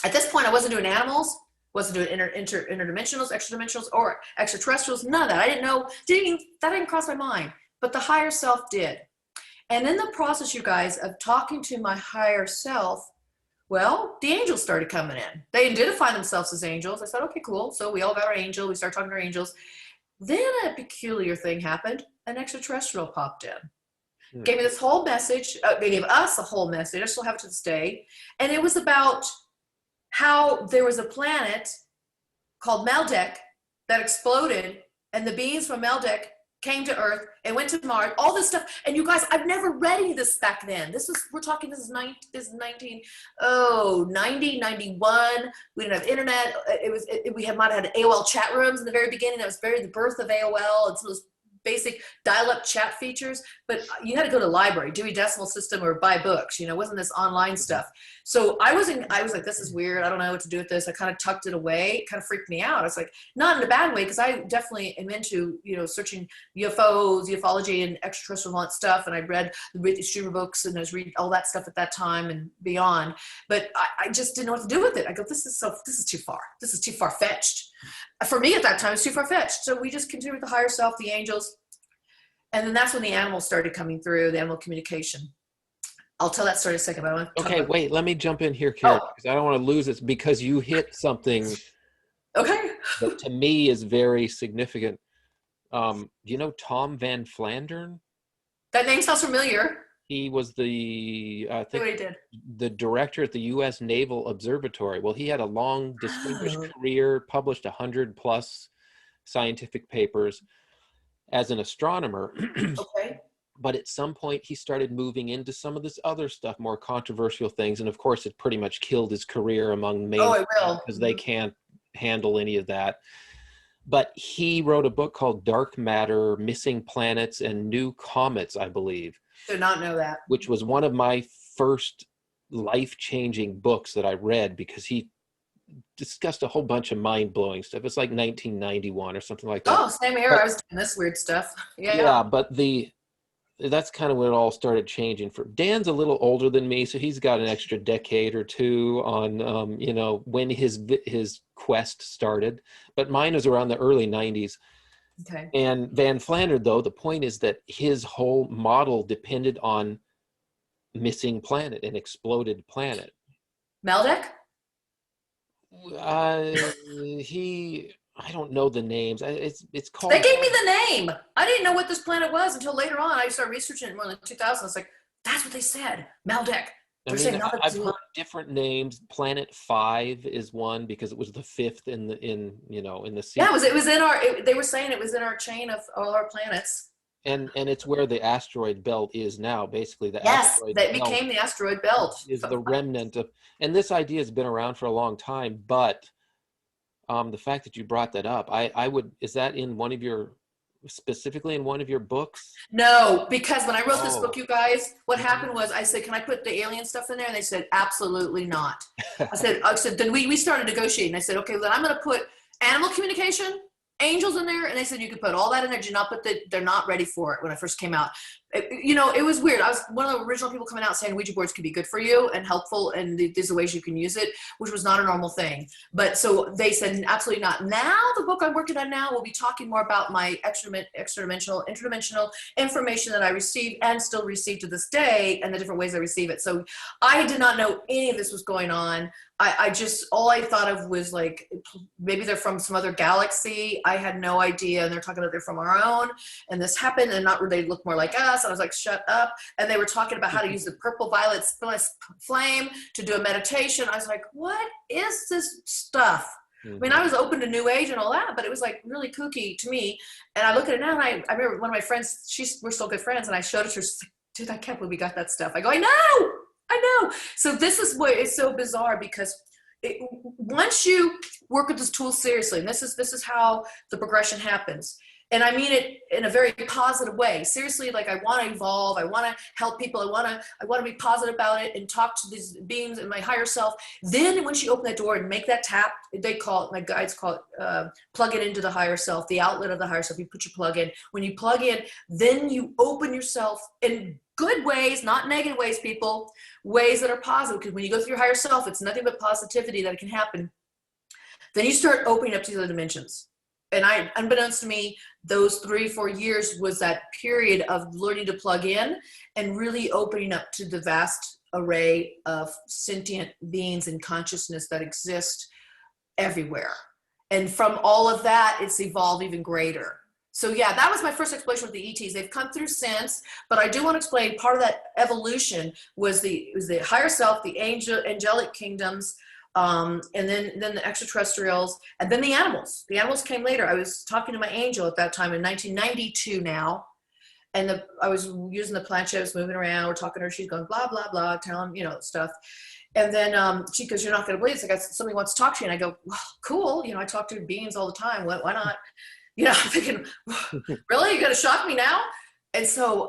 At this point, I wasn't doing animals. Wasn't doing interdimensionals, extra-dimensionals, or extraterrestrials, none of that. I didn't know, that didn't cross my mind, but the higher self did. And in the process, you guys, of talking to my higher self, well, the angels started coming in. They identified themselves as angels. I said, okay, cool. So we all got our angel. We started talking to our angels. Then a peculiar thing happened. An extraterrestrial popped in. gave me this whole message. They gave us a whole message. I still have it to this day. And it was about how there was a planet called Maldek that exploded, and the beings from Maldek came to Earth and went to Mars, all this stuff. And you guys, I've never read any of this back then. This is 90, 91. We didn't have internet. We might have had AOL chat rooms in the very beginning. That was the birth of AOL and some of those basic dial-up chat features, but you had to go to the library, Dewey Decimal System, or buy books. It wasn't this online stuff. So I was like, this is weird. I don't know what to do with this. I kind of tucked it away. It kind of freaked me out. I was like, not in a bad way, because I definitely am into, searching UFOs, ufology, and extraterrestrial stuff. And I read the Whitney Strieber books, and I was reading all that stuff at that time and beyond. But I just didn't know what to do with it. I go, this is too far. This is too far-fetched. For me at that time, it was too far-fetched. So we just continued with the higher self, the angels. And then that's when the animals started coming through, the animal communication. I'll tell that story in a second. But I want to okay, wait, let me jump in here, Karen, because I don't want to lose it, because you hit something that to me is very significant. Do you know Tom Van Flandern? That name sounds familiar. He was the director at the U.S. Naval Observatory. Well, he had a long, distinguished career, published 100+ scientific papers as an astronomer. Okay. But at some point, he started moving into some of this other stuff, more controversial things. And of course, it pretty much killed his career among mainstream, because they can't handle any of that. But he wrote a book called Dark Matter, Missing Planets, and New Comets, I believe. Did not know that. Which was one of my first life-changing books that I read, because he discussed a whole bunch of mind-blowing stuff. It's like 1991 or something like that. Oh, same era. I was doing this weird stuff. Yeah, but that's kind of when it all started changing. For Dan's a little older than me, so he's got an extra decade or two on when his quest started. But mine was around the early 90s. Okay. And Van Flandern, though, the point is that his whole model depended on missing planet, an exploded planet. Maldek? I don't know the names. It's called. They gave me the name. I didn't know what this planet was until later on. I started researching it more in the 2000s. It's like, that's what they said. Maldek. I've heard different names. Planet 5 is one, because it was the fifth in the sequence. Yeah, it was in our. They were saying it was in our chain of all our planets. And it's where the asteroid belt is now. Basically, asteroid belt became the asteroid belt. Is the remnant of, and this idea has been around for a long time. But the fact that you brought that up, is that specifically in one of your books? No, because when I wrote this book, you guys, what happened was I said, can I put the alien stuff in there? And they said, absolutely not. I said, then we started negotiating. I said, okay, then I'm going to put animal communication, angels in there. And they said, you could put all that in there. Do not put they're not ready for it when I first came out. It was weird. I was one of the original people coming out saying Ouija boards can be good for you and helpful, and there's ways you can use it, which was not a normal thing. But so they said, absolutely not. Now the book I'm working on now will be talking more about my interdimensional information that I received and still receive to this day, and the different ways I receive it. So I did not know any of this was going on. All I thought of was like, maybe they're from some other galaxy. I had no idea. And they're talking about they're from our own. And this happened, and they look more like us. I was like, shut up. And they were talking about how to use the purple violet flame to do a meditation. I was like, what is this stuff? I mean, I was open to New Age and all that, but it was like really kooky to me. And I look at it now, and I remember one of my friends, we're still good friends, and I showed it to her. She's like, dude, I can't believe we got that stuff. I go, I know. So this is what is so bizarre, because once you work with this tool seriously, and this is how the progression happens. And I mean it in a very positive way. Seriously, like, I want to evolve. I want to help people. I want to be positive about it and talk to these beings and my higher self. Then once you open that door and make that tap, my guides call it, plug it into the higher self, the outlet of the higher self. You put your plug in. When you plug in, then you open yourself in good ways, not negative ways, people, ways that are positive. Because when you go through your higher self, it's nothing but positivity that can happen. Then you start opening up to the other dimensions. And unbeknownst to me, those 3-4 years was that period of learning to plug in and really opening up to the vast array of sentient beings and consciousness that exist everywhere. And from all of that, it's evolved even greater. So yeah, that was my first exploration with the ETs. They've come through since, but I do want to explain part of that evolution was the higher self, the angelic kingdoms, and then the extraterrestrials, and then the animals. The animals came later. I was talking to my angel at that time in 1992 now, and I was using the planchette, I was moving around, we're talking to her, she's going blah, blah, blah, telling, you know, stuff. And then she goes, you're not going to believe this. I got somebody wants to talk to you. And I go, well, cool. You know, I talk to beings all the time. Why not? You know, I'm thinking, really? You're going to shock me now? And so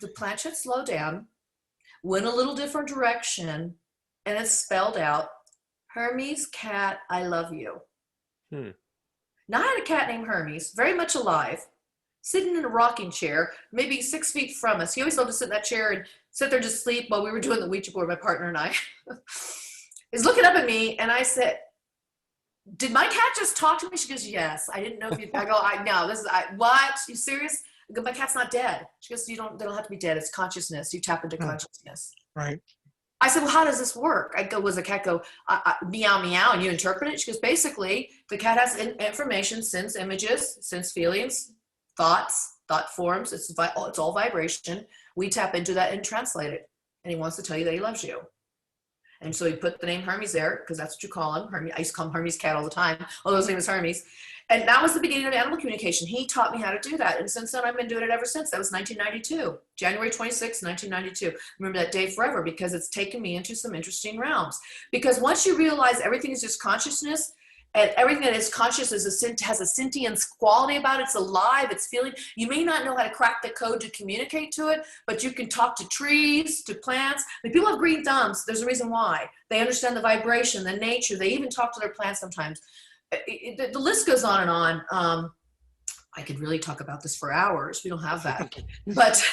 the planchette slowed down, went a little different direction, and it spelled out, Hermes, cat, I love you. Now I had a cat named Hermes, very much alive, sitting in a rocking chair, maybe 6 feet from us. He always loved to sit in that chair and sit there just sleep while we were doing the Ouija board, my partner and I. He's looking up at me, and I said, did my cat just talk to me? She goes, yes. I didn't know if you, I go, I know, what? You serious? I go, my cat's not dead. She goes, they don't have to be dead. It's consciousness. You tap into consciousness. Right. I said, well, how does this work? I go, was the cat go, meow, meow, and you interpret it? She goes, basically, the cat has information, sense images, sense feelings, thoughts, thought forms. It's all vibration. We tap into that and translate it. And he wants to tell you that he loves you. And so he put the name Hermes there, because that's what you call him. Hermes. I used to call him Hermes cat all the time, although his name is Hermes. And that was the beginning of animal communication. He taught me how to do that. And since then, I've been doing it ever since. That was 1992, January 26, 1992. Remember that day forever, because it's taken me into some interesting realms. Because once you realize everything is just consciousness, and everything that is conscious has a sentience quality about it. It's alive, it's feeling. You may not know how to crack the code to communicate to it, but you can talk to trees, to plants. I mean, people have green thumbs. There's a reason why. They understand the vibration, the nature. They even talk to their plants sometimes. The list goes on and on. I could really talk about this for hours. We don't have that. But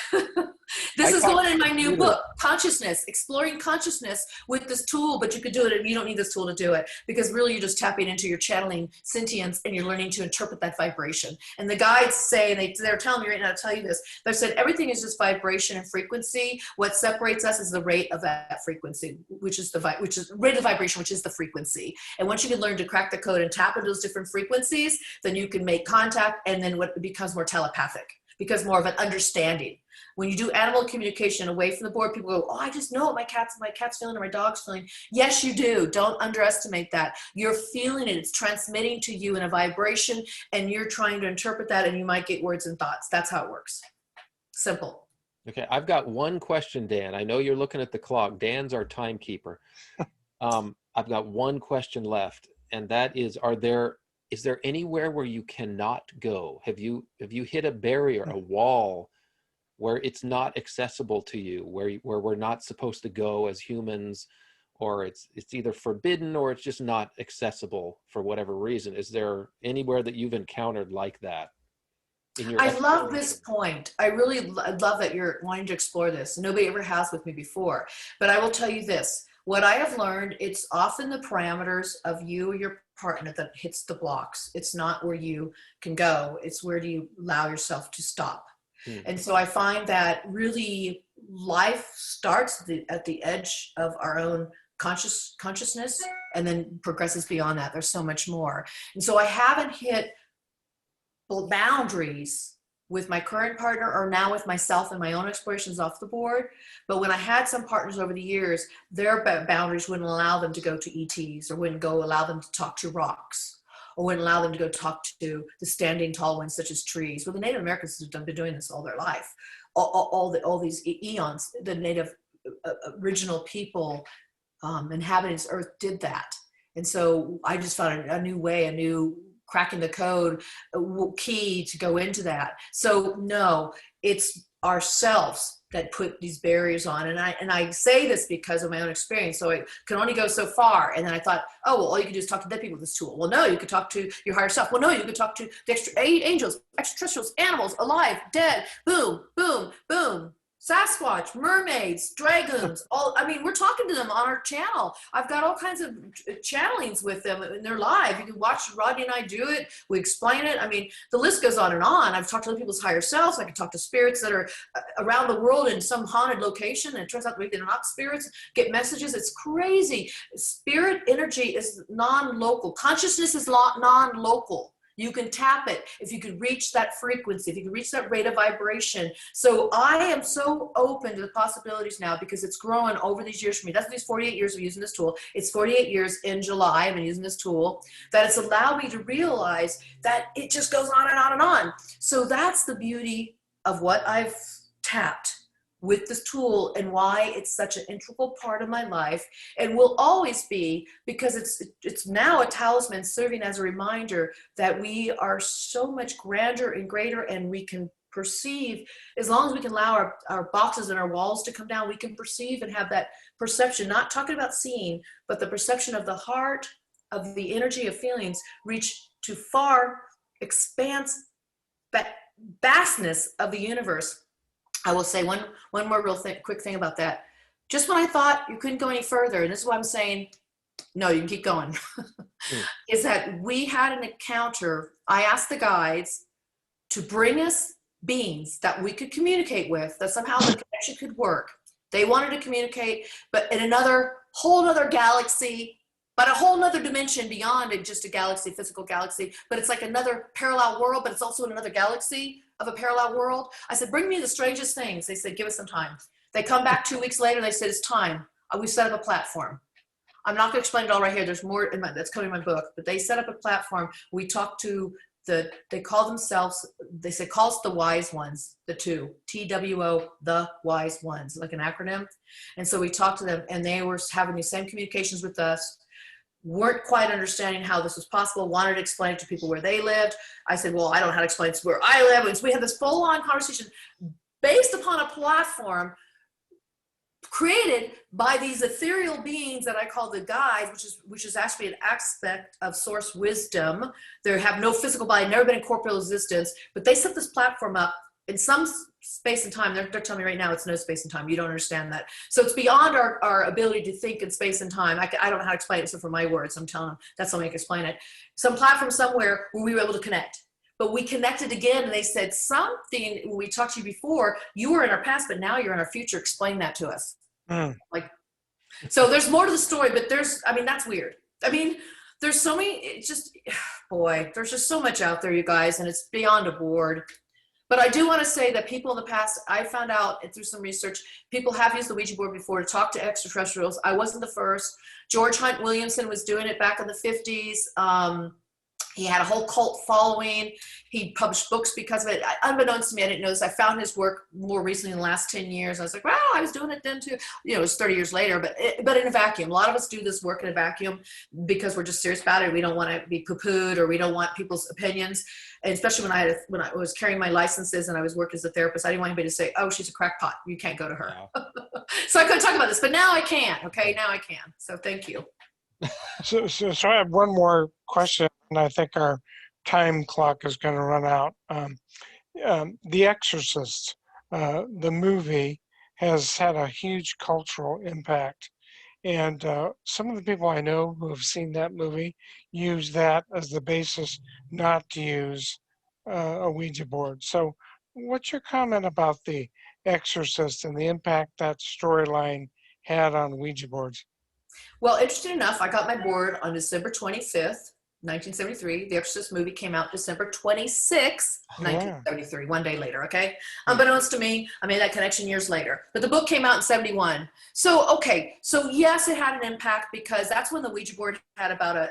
this is going in my new book, Consciousness, Exploring Consciousness with this tool, but you could do it, you don't need this tool to do it, because really you're just tapping into your channeling sentience and you're learning to interpret that vibration. And the guides say, and they're telling me right now to tell you this, they said everything is just vibration and frequency. What separates us is the rate of that frequency, which is rate of vibration, which is the frequency. And once you can learn to crack the code and tap into those different frequencies, then you can make contact, and then what becomes more telepathic, becomes more of an understanding. When you do animal communication away from the board, people go, oh, I just know what my cat's feeling or my dog's feeling. Yes, you do. Don't underestimate that. You're feeling it. It's transmitting to you in a vibration, and you're trying to interpret that, and you might get words and thoughts. That's how it works. Simple. Okay, I've got one question, Dan. I know you're looking at the clock. Dan's our timekeeper. I've got one question left, and that is, is there anywhere where you cannot go? Have you hit a barrier, a wall, where it's not accessible to you, where we're not supposed to go as humans, or it's either forbidden or it's just not accessible for whatever reason? Is there anywhere that you've encountered like that? I love this point. I really love that you're wanting to explore this. Nobody ever has with me before. But I will tell you this. What I have learned, it's often the parameters of you or your partner that hits the blocks. It's not where you can go. It's where do you allow yourself to stop. And so I find that really life starts at the edge of our own consciousness and then progresses beyond that. There's so much more. And so I haven't hit boundaries with my current partner or now with myself and my own explorations off the board. But when I had some partners over the years, their boundaries wouldn't allow them to go to ETs, or wouldn't allow them to talk to rocks, or wouldn't allow them to go talk to the standing tall ones such as trees. Well, the Native Americans have been doing this all their life. All these eons, the Native original people inhabiting this earth did that. And so I just found a new way, a new cracking the code key to go into that. So no, it's ourselves that put these barriers on. And I say this because of my own experience. So I can only go so far. And then I thought, oh, well, all you can do is talk to dead people with this tool. Well, no, you could talk to your higher self. Well, no, you could talk to the angels, extraterrestrials, animals, alive, dead, boom, boom, boom. Sasquatch, mermaids, dragons, we're talking to them on our channel. I've got all kinds of channelings with them, and they're live. You can watch Rodney and I do it. We explain it. I mean, the list goes on and on. I've talked to other people's higher selves. I can talk to spirits that are around the world in some haunted location, and it turns out they're not spirits, get messages. It's crazy. Spirit energy is non-local. Consciousness is non-local. You can tap it if you could reach that frequency, if you can reach that rate of vibration. So I am so open to the possibilities now because it's growing over these years for me. That's these 48 years of using this tool. It's 48 years in July I've been using this tool that it's allowed me to realize that it just goes on and on and on. So that's the beauty of what I've tapped with this tool and why it's such an integral part of my life and will always be, because it's now a talisman serving as a reminder that we are so much grander and greater, and we can perceive, as long as we can allow our boxes and our walls to come down, we can perceive and have that perception, not talking about seeing, but the perception of the heart, of the energy of feelings reach to far expanse, vastness of the universe. I will say one more quick thing about that. Just when I thought you couldn't go any further, and this is why I'm saying, no, you can keep going, is that we had an encounter. I asked the guides to bring us beings that we could communicate with, that somehow the connection could work. They wanted to communicate, but in whole other galaxy, but a whole other dimension beyond just a galaxy, physical galaxy, but it's like another parallel world, but it's also in another galaxy of a parallel world. I said, bring me the strangest things. They said, give us some time. They come back 2 weeks later. They said, it's time. We set up a platform. I'm not going to explain it all right here. There's more that's coming in my book, but they set up a platform. We talked to they call themselves, they say, call us the wise ones, the two, TWO, the wise ones, like an acronym. And so we talked to them, and they were having the same communications with us, weren't quite understanding how this was possible, wanted to explain it to people where they lived. I said, well, I don't know how to explain it to where I live. And so we had this full-on conversation based upon a platform created by these ethereal beings that I call the guides, which is actually an aspect of source wisdom. They have no physical body, never been in corporeal existence, but they set this platform up in some space and time. They're telling me right now it's no space and time. You don't understand that. So it's beyond our ability to think in space and time. I don't know how to explain it except for my words. I'm telling them that's how I can explain it. Some platform somewhere where we were able to connect. But we connected again, and they said something, when we talked to you before, you were in our past, but now you're in our future. Explain that to us. Like, so there's more to the story, but that's weird. I mean, there's so many, there's just so much out there, you guys, and it's beyond a board. But I do want to say that people in the past, I found out through some research, people have used the Ouija board before to talk to extraterrestrials. I wasn't the first. George Hunt Williamson was doing it back in the 50s. He had a whole cult following. He published books because of it. Unbeknownst to me, I didn't know this. I found his work more recently in the last 10 years. I was like, well, I was doing it then too. It was 30 years later, but in a vacuum. A lot of us do this work in a vacuum because we're just serious about it. We don't want to be poo-pooed, or we don't want people's opinions. And especially when I was carrying my licenses and I was working as a therapist, I didn't want anybody to say, oh, she's a crackpot. You can't go to her. Yeah. So I couldn't talk about this, but now I can. Okay, now I can. So thank you. So I have one more question, and I think our time clock is going to run out. The Exorcist, the movie, has had a huge cultural impact. And some of the people I know who have seen that movie use that as the basis not to use a Ouija board. So what's your comment about The Exorcist and the impact that storyline had on Ouija boards? Well, interesting enough, I got my board on December 25th, 1973. The Exorcist movie came out December 26th, 1973, one day later, okay? Unbeknownst to me, I made that connection years later. But the book came out in 71. So yes, it had an impact because that's when the Ouija board had about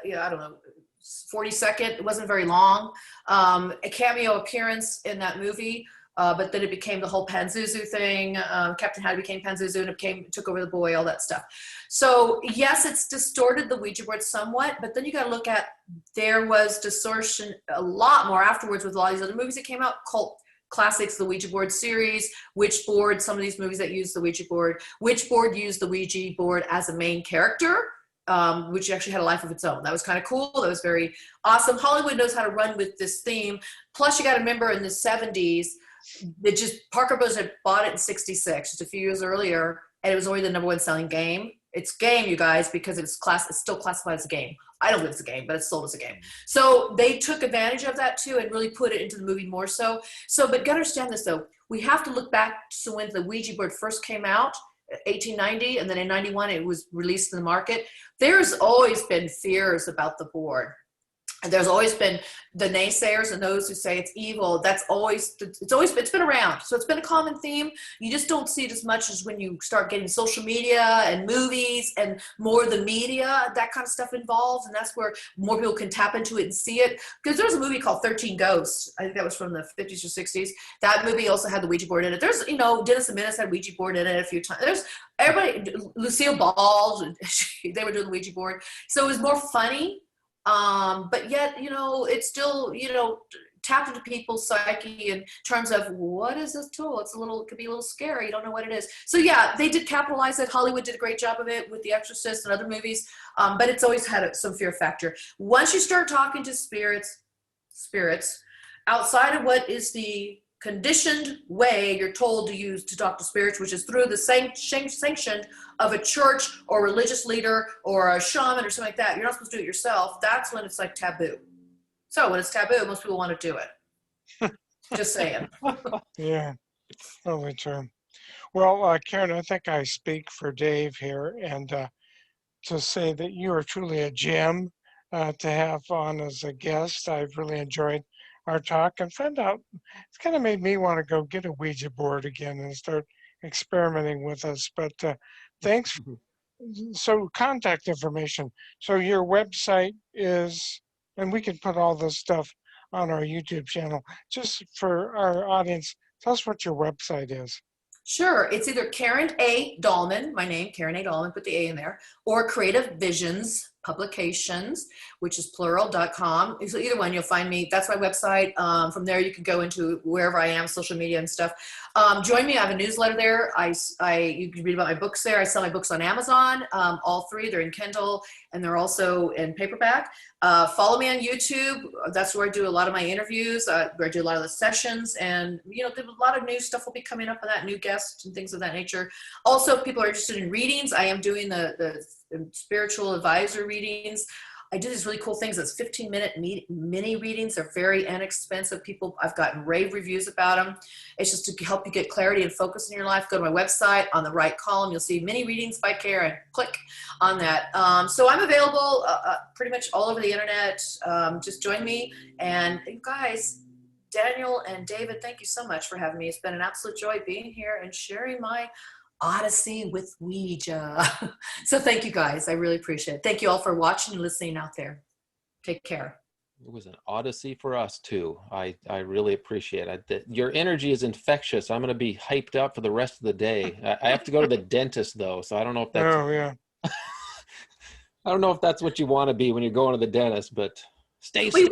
40-second, it wasn't very long, a cameo appearance in that movie. But then it became the whole Pazuzu thing. Captain Hattie became Pazuzu, and it took over the boy, all that stuff. So yes, it's distorted the Ouija board somewhat, but then you got to look at, there was distortion a lot more afterwards with a lot of these other movies that came out, cult classics, the Ouija board series, Witchboard, some of these movies that use the Ouija board. Witchboard used the Ouija board as a main character, which actually had a life of its own. That was kind of cool. That was very awesome. Hollywood knows how to run with this theme. Plus, you got to remember in the 70s, Parker Brothers had bought it in 66, just a few years earlier, and it was only the #1 selling game. It's game, you guys, because it's still classified as a game. I don't think it's a game, but it's sold as a game. So they took advantage of that too and really put it into the movie more so. But you gotta understand this though. We have to look back to when the Ouija board first came out, 1890, and then in 91 it was released in the market. There's always been fears about the board. there's always been the naysayers and those who say it's evil. It's been around. So it's been a common theme. You just don't see it as much as when you start getting social media and movies and more of the media, that kind of stuff involved. And that's where more people can tap into it and see it. Because there's a movie called 13 Ghosts. I think that was from the 50s or 60s. That movie also had the Ouija board in it. There's, Dennis and Menace had Ouija board in it a few times. There's everybody, Lucille Ball, they were doing the Ouija board. So it was more funny. But yet, it's still, tapped into people's psyche in terms of what is this tool? It could be a little scary. You don't know what it is. So yeah, they did capitalize it. Hollywood did a great job of it with The Exorcist and other movies. But it's always had some fear factor. Once you start talking to spirits outside of what is the conditioned way you're told to talk to spirits, which is through the sanction of a church or religious leader or a shaman or something like that. You're not supposed to do it yourself. That's when it's like taboo. So when it's taboo, most people want to do it. Just saying. Yeah, totally true. Well, Karen, I think I speak for Dave here, and to say that you are truly a gem to have on as a guest. I've really enjoyed our talk and found out it's kind of made me want to go get a Ouija board again and start experimenting with us. But thanks. So contact information. So your website is, and we can put all this stuff on our YouTube channel. Just for our audience, tell us what your website is. Sure. It's either Karen A. Dahlman, my name, Karen A. Dahlman, put the A in there, or Creative Visions Publications, which is plural.com. So either one, you'll find me. That's my website. From there, you can go into wherever I am, social media and stuff. Join me. I have a newsletter there. You can read about my books there. I sell my books on Amazon. All three. They're in Kindle, and they're also in paperback. Follow me on YouTube. That's where I do a lot of my interviews, where I do a lot of the sessions, and a lot of new stuff will be coming up on that, new guests and things of that nature. Also, if people are interested in readings, I am doing the spiritual advisor readings. I do these really cool things. It's 15-minute mini readings. They're very inexpensive. I've gotten rave reviews about them. It's just to help you get clarity and focus in your life. Go to my website. On the right column, you'll see mini readings by Karen. Click on that. So I'm available pretty much all over the internet. Just join me. And you guys, Daniel and David, thank you so much for having me. It's been an absolute joy being here and sharing my odyssey with Ouija. So thank you guys. I really appreciate it. Thank you all for watching and listening out there. Take care. It was an odyssey for us too. I really appreciate it. Your energy is infectious. I'm going to be hyped up for the rest of the day. I have to go to the dentist though, so I don't know if that's. Oh yeah. I don't know if that's what you want to be when you're going to the dentist, but stay. Well, you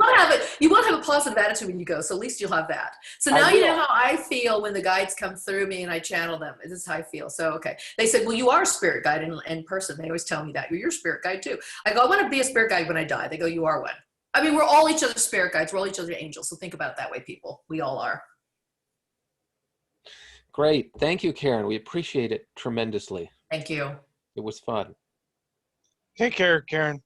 want to have a positive attitude when you go, so at least you'll have that. So now you know how I feel when the guides come through me and I channel them. This is how I feel. So, okay. They said, well, you are a spirit guide in person. They always tell me that. You're a spirit guide too. I go, I want to be a spirit guide when I die. They go, you are one. I mean, we're all each other's spirit guides. We're all each other's angels. So think about it that way, people. We all are. Great. Thank you, Karen. We appreciate it tremendously. Thank you. It was fun. Take care, Karen.